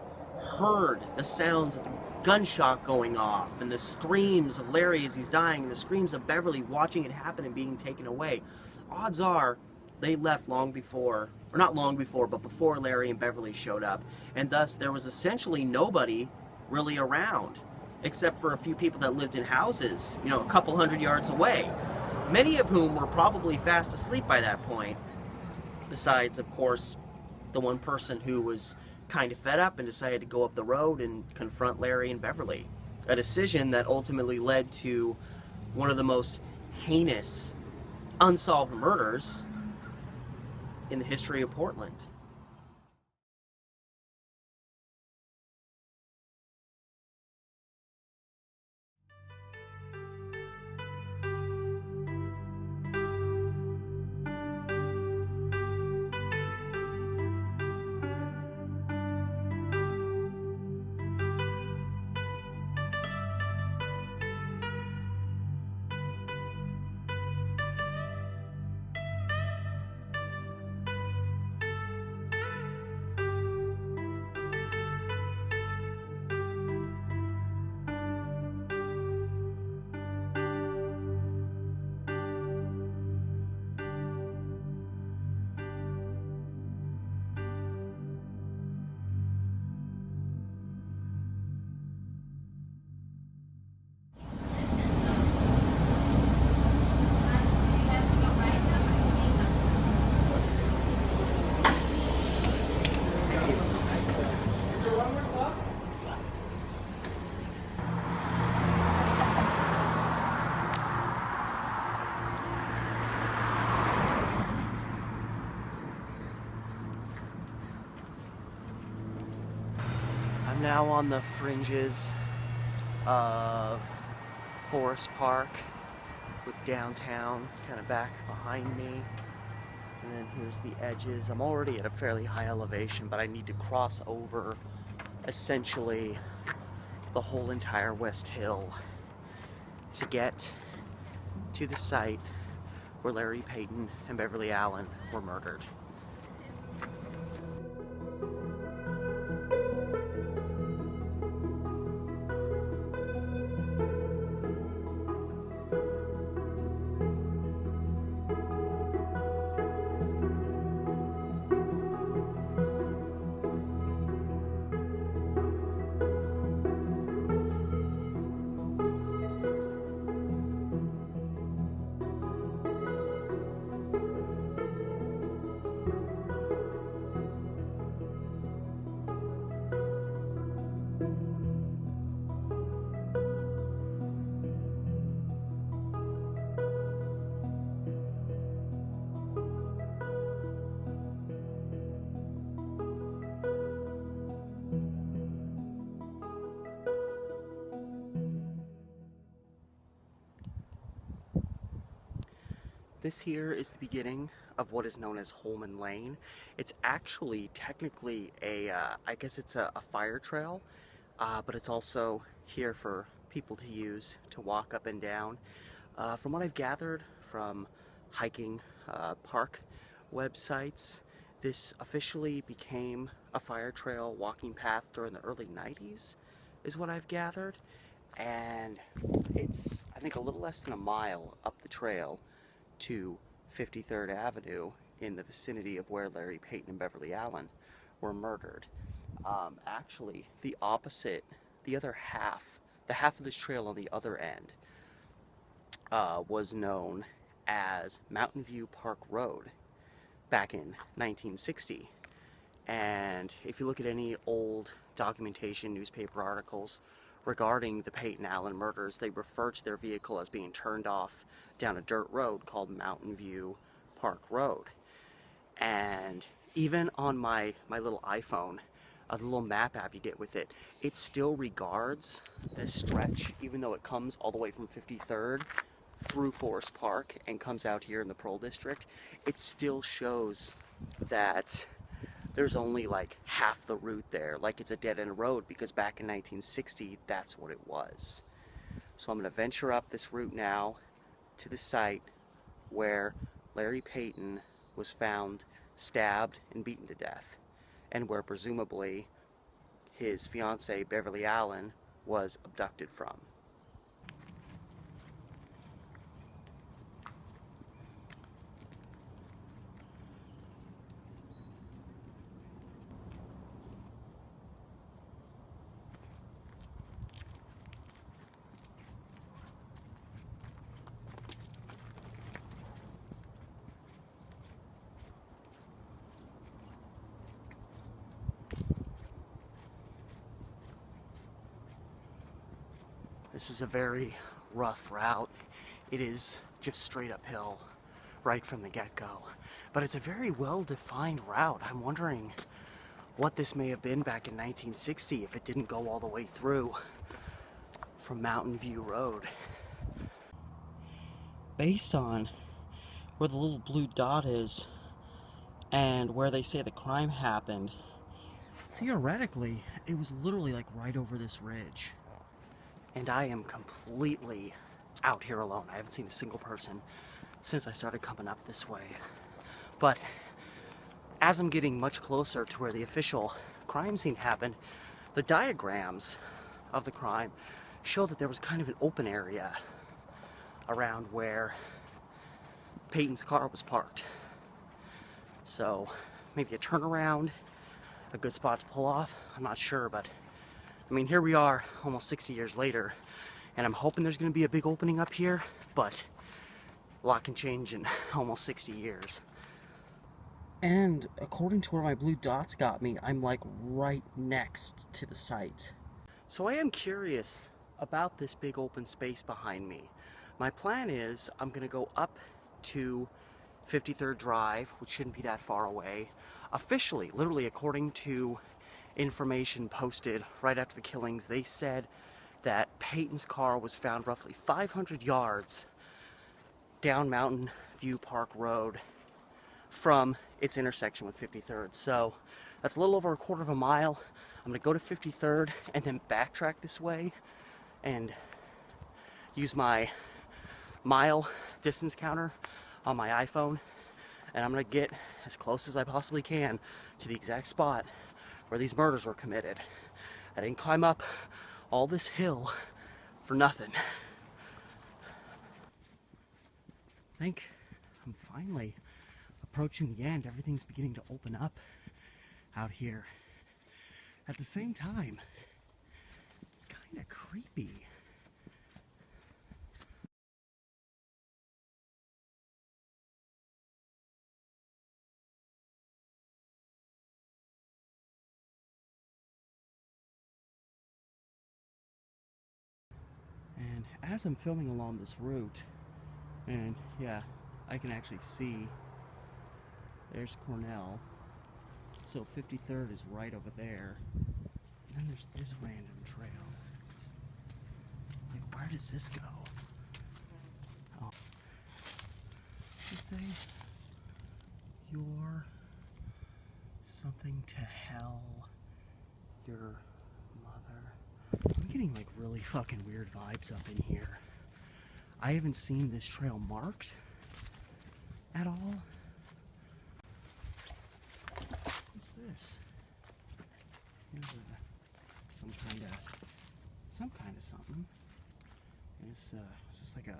heard the sounds of the gunshot going off and the screams of Larry as he's dying and the screams of Beverly watching it happen and being taken away? Odds are they left long before, or not long before, but before Larry and Beverly showed up, and thus there was essentially nobody really around, except for a few people that lived in houses, a couple hundred yards away, many of whom were probably fast asleep by that point, besides, of course, the one person who was kind of fed up and decided to go up the road and confront Larry and Beverly, a decision that ultimately led to one of the most heinous unsolved murders in the history of Portland. I'm now on the fringes of Forest Park with downtown kind of back behind me. And then here's the edges. I'm already at a fairly high elevation, but I need to cross over essentially the whole entire West Hill to get to the site where Larry Peyton and Beverly Allen were murdered. This here is the beginning of what is known as Holman Lane. It's actually technically I guess it's a fire trail, but it's also here for people to use to walk up and down. From what I've gathered from hiking park websites, this officially became a fire trail walking path during the early 90s, is what I've gathered. And it's, I think, a little less than a mile up the trail to 53rd Avenue in the vicinity of where Larry Peyton and Beverly Allen were murdered. Actually, the opposite, the other half, the half of this trail on the other end was known as Mountain View Park Road back in 1960. And if you look at any old documentation, newspaper articles regarding the Payton Allen murders, they refer to their vehicle as being turned off down a dirt road called Mountain View Park Road. And even on my little iPhone, the little map app you get with it, it still regards this stretch, even though it comes all the way from 53rd through Forest Park and comes out here in the Pearl District. It still shows that there's only like half the route there, like it's a dead-end road, because back in 1960, that's what it was. So I'm going to venture up this route now to the site where Larry Peyton was found stabbed and beaten to death, and where presumably his fiancée Beverly Allen was abducted from. This is a very rough route. It is just straight uphill right from the get-go. But it's a very well-defined route. I'm wondering what this may have been back in 1960 if it didn't go all the way through from Mountain View Road. Based on where the little blue dot is and where they say the crime happened, theoretically, it was literally like right over this ridge. And I am completely out here alone. I haven't seen a single person since I started coming up this way. But as I'm getting much closer to where the official crime scene happened, the diagrams of the crime show that there was kind of an open area around where Peyton's car was parked. So maybe a turnaround, a good spot to pull off, I'm not sure, but I mean, here we are almost 60 years later, and I'm hoping there's going to be a big opening up here, but a lot can change in almost 60 years. And according to where my blue dots got me, I'm like right next to the site. So I am curious about this big open space behind me. My plan is I'm going to go up to 53rd Drive, which shouldn't be that far away. Officially, literally according to information posted right after the killings, they said that Peyton's car was found roughly 500 yards down Mountain View Park Road from its intersection with 53rd. So that's a little over a quarter of a mile. I'm gonna go to 53rd and then backtrack this way and use my mile distance counter on my iPhone, and I'm gonna get as close as I possibly can to the exact spot where these murders were committed. I didn't climb up all this hill for nothing. I think I'm finally approaching the end. Everything's beginning to open up out here. At the same time, it's kind of creepy. And as I'm filming along this route, and yeah, I can actually see there's Cornell. So 53rd is right over there. And then there's this random trail. Like, where does this go? Oh. Let's say you're something to hell. Your mother. I'm getting like really fucking weird vibes up in here. I haven't seen this trail marked at all. What's this? Here's some kind of something. It's just like a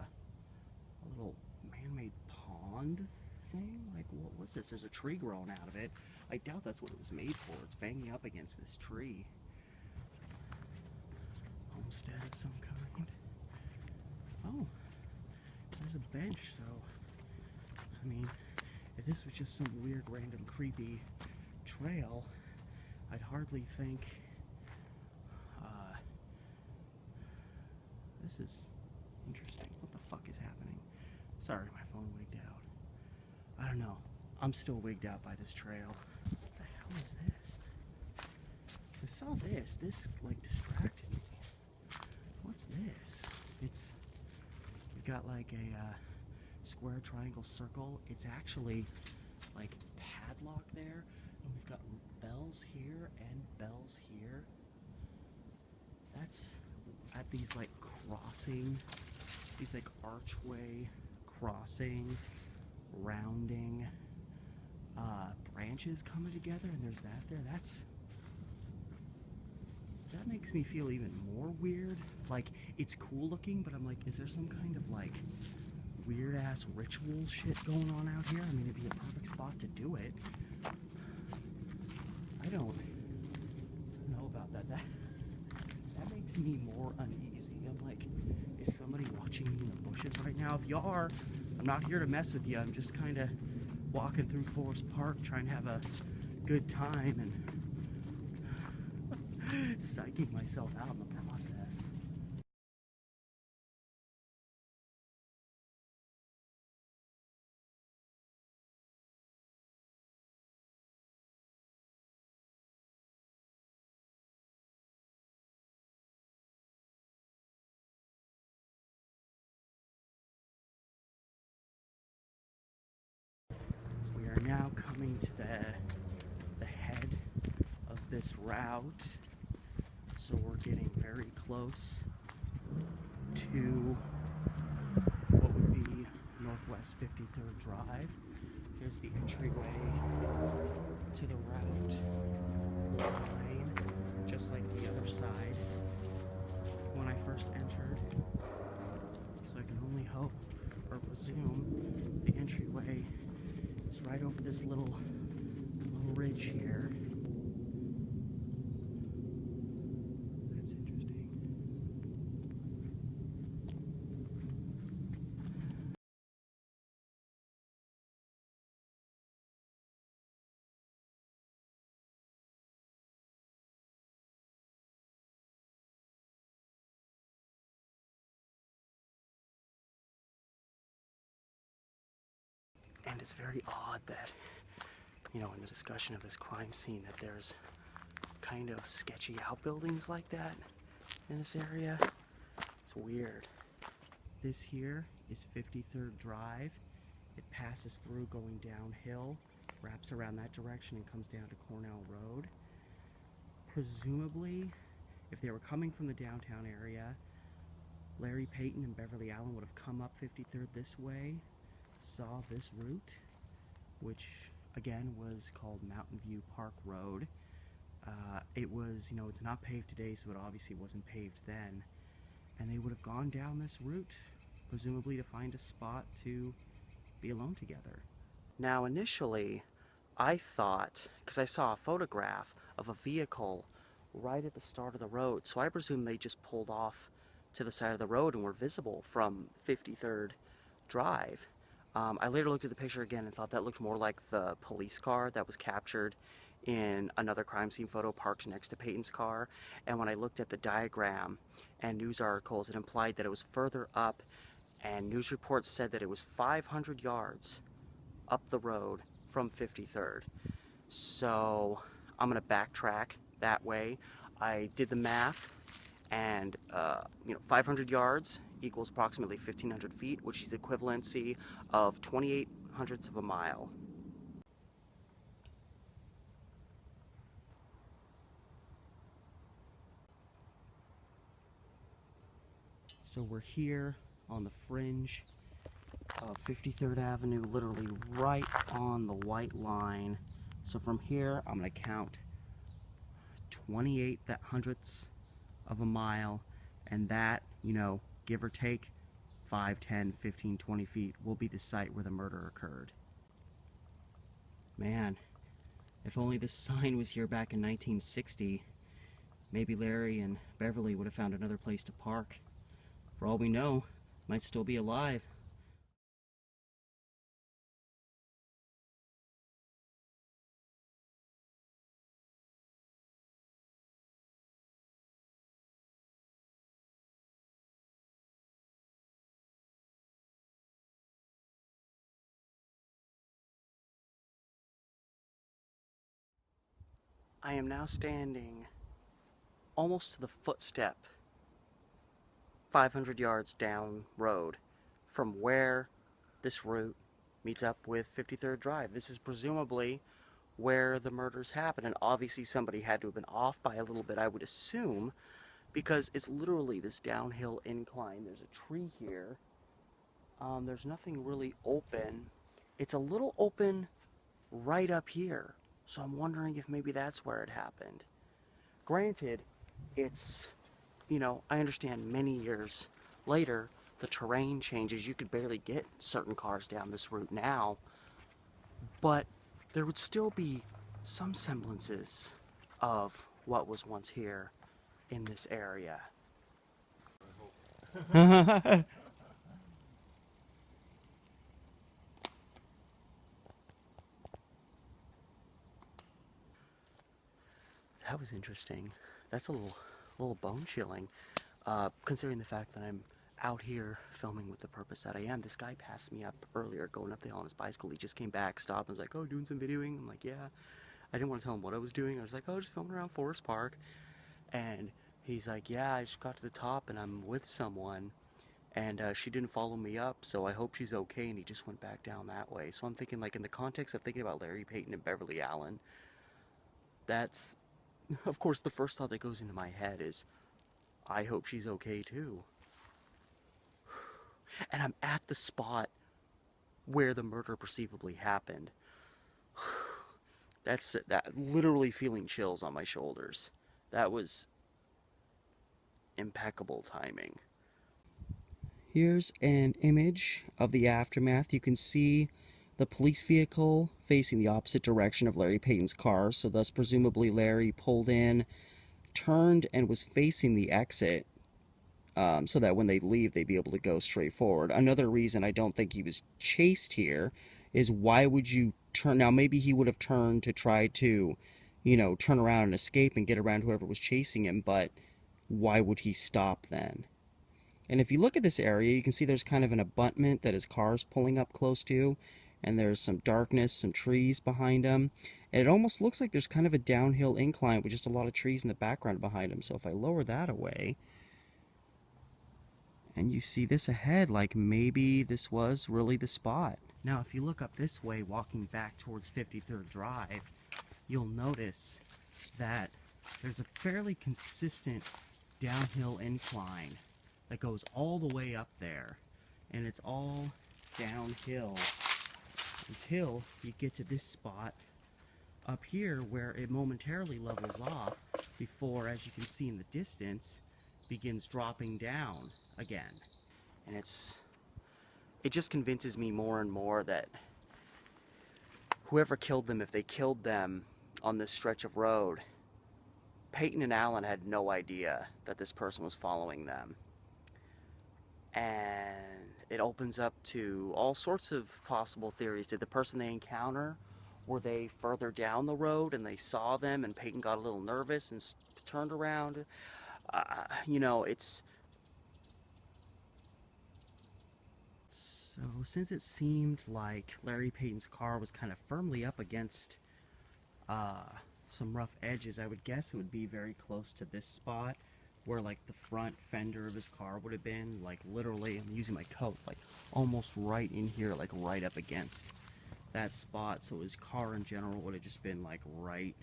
little man-made pond thing. Like, what was this? There's a tree growing out of it. I doubt that's what it was made for. It's banging up against this tree. Homestead of some kind. Oh, there's a bench. So, I mean, if this was just some weird, random, creepy trail, I'd hardly think, this is interesting. What the fuck is happening? Sorry, my phone wigged out. I don't know. I'm still wigged out by this trail. What the hell is this? I saw this. This, like, distracted me. What's this? We've got, like, a, square, triangle, circle. It's actually, like, padlocked there. And we've got bells here and bells here. That's at these, like, these, like, archway crossing, rounding, branches coming together, and there's that there. That makes me feel even more weird. Like, it's cool looking, but I'm like, is there some kind of, like, weird-ass ritual shit going on out here? I mean, it'd be a perfect spot to do it. I don't know about that. That makes me more uneasy. I'm like, is somebody watching me in the bushes right now? If you are, I'm not here to mess with you. I'm just kind of walking through Forest Park trying to have a good time and psyching myself out in the process. We are now coming to the head of this route. So we're getting very close to what would be Northwest 53rd Drive. Here's the entryway to the route line, just like the other side when I first entered. So I can only hope or presume the entryway is right over this little ridge here. And it's very odd that, you know, in the discussion of this crime scene, that there's kind of sketchy outbuildings like that in this area. It's weird. This here is 53rd Drive. It passes through going downhill, wraps around that direction, and comes down to Cornell Road. Presumably, if they were coming from the downtown area, Larry Peyton and Beverly Allen would have come up 53rd this way, saw this route, which again was called Mountain View Park Road. It was, you know, it's not paved today, so it obviously wasn't paved then, and they would have gone down this route, presumably to find a spot to be alone together. Now initially I thought, because I saw a photograph of a vehicle right at the start of the road, so I presumed they just pulled off to the side of the road and were visible from 53rd Drive. I later looked at the picture again and thought that looked more like the police car that was captured in another crime scene photo parked next to Payton's car. And when I looked at the diagram and news articles, it implied that it was further up, and news reports said that it was 500 yards up the road from 53rd. So I'm gonna backtrack that way. I did the math, and 500 yards equals approximately 1,500 feet, which is the equivalency of 28 hundredths of a mile. So we're here on the fringe of 53rd Avenue, literally right on the white line. So from here, I'm gonna count 28 hundredths of a mile, and that, you know, give or take 5, 10, 15, 20 feet will be the site where the murder occurred. Man, if only this sign was here back in 1960, maybe Larry and Beverly would have found another place to park. For all we know, might still be alive. I am now standing almost to the footstep 500 yards down road from where this route meets up with 53rd Drive. This is presumably where the murders happened, and obviously somebody had to have been off by a little bit, I would assume, because it's literally this downhill incline. There's a tree here. There's nothing really open. It's a little open right up here, so I'm wondering if maybe that's where it happened. Granted, it's, you know, I understand many years later, the terrain changes. You could barely get certain cars down this route now, but there would still be some semblances of what was once here in this area. That was interesting. That's a little bone chilling, considering the fact that I'm out here filming with the purpose that I am. This guy passed me up earlier going up the hill on his bicycle. He just came back, stopped, and was like, "Oh, doing some videoing?" I'm like, "Yeah." I didn't want to tell him what I was doing. I was like, "Oh, just filming around Forest Park." And he's like, "Yeah, I just got to the top and I'm with someone, and she didn't follow me up, so I hope she's okay." And he just went back down that way. So I'm thinking, like, in the context of thinking about Larry Peyton and Beverly Allen, that's, of course, the first thought that goes into my head is, I hope she's okay too. And I'm at the spot where the murder perceivably happened. That literally feeling chills on my shoulders. That was impeccable timing. Here's an image of the aftermath. You can see the police vehicle facing the opposite direction of Larry Peyton's car, so thus presumably Larry pulled in, turned, and was facing the exit, so that when they leave, they'd be able to go straight forward. Another reason I don't think he was chased here is, why would you turn? Now, maybe he would have turned to try to, you know, turn around and escape and get around whoever was chasing him, but why would he stop then? And if you look at this area, you can see there's kind of an abutment that his car's pulling up close to, and there's some darkness, some trees behind him, and it almost looks like there's kind of a downhill incline with just a lot of trees in the background behind him. So if I lower that away, and you see this ahead, like maybe this was really the spot. Now, if you look up this way, walking back towards 53rd Drive, you'll notice that there's a fairly consistent downhill incline that goes all the way up there, and it's all downhill until you get to this spot up here where it momentarily levels off before, as you can see in the distance, begins dropping down again. And it just convinces me more and more that whoever killed them, if they killed them on this stretch of road, Peyton and Allen had no idea that this person was following them. And it opens up to all sorts of possible theories. Did the person they encounter, were they further down the road and they saw them and Peyton got a little nervous and turned around? You know, it's... So since it seemed like Larry Peyton's car was kind of firmly up against some rough edges, I would guess it would be very close to this spot where, like, the front fender of his car would have been, like, literally, I'm using my coat, like, almost right in here, like, right up against that spot. So his car in general would have just been, like, right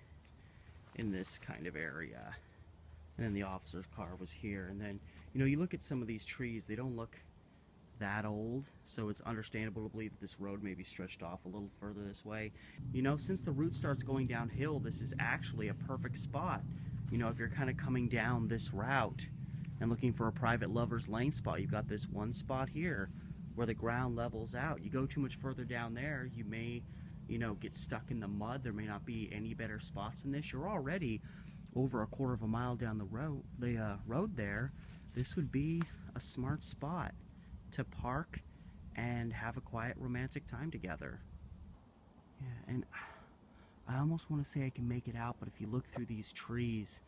in this kind of area. And then the officer's car was here. And then, you know, you look at some of these trees, they don't look that old, so it's understandable to believe that this road may be stretched off a little further this way. You know, since the route starts going downhill, this is actually a perfect spot. You know, if you're kind of coming down this route and looking for a private lover's lane spot, you've got this one spot here where the ground levels out. You go too much further down there, you may, you know, get stuck in the mud. There may not be any better spots than this. You're already over a quarter of a mile down the road there. This would be a smart spot to park and have a quiet romantic time together. Yeah, and I almost want to say I can make it out, but if you look through these trees,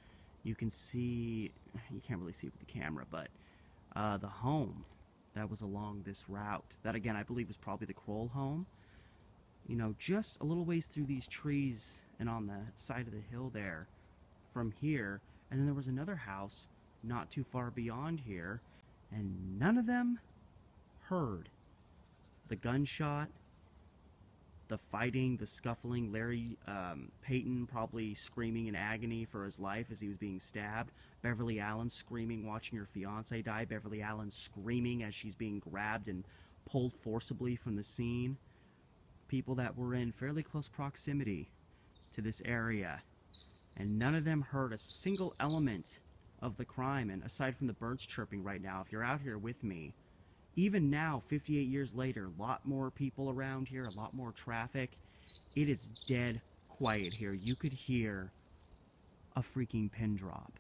you can see, you can't really see it with the camera, but the home that was along this route, that again I believe was probably the Kroll home. you know, just a little ways through these trees and on the side of the hill there from here. And then there was another house not too far beyond here, and none of them heard the gunshot, the fighting, the scuffling, Larry Peyton probably screaming in agony for his life as he was being stabbed, Beverly Allen screaming watching her fiance die, Beverly Allen screaming as she's being grabbed and pulled forcibly from the scene. People that were in fairly close proximity to this area, and none of them heard a single element of the crime. And aside from the birds chirping right now, if you're out here with me, even now, 58 years later, a lot more people around here, a lot more traffic. It is dead quiet here. You could hear a freaking pin drop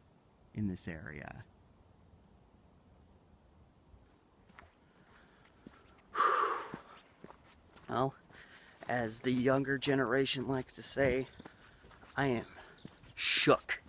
in this area. Well, as the younger generation likes to say, I am shook.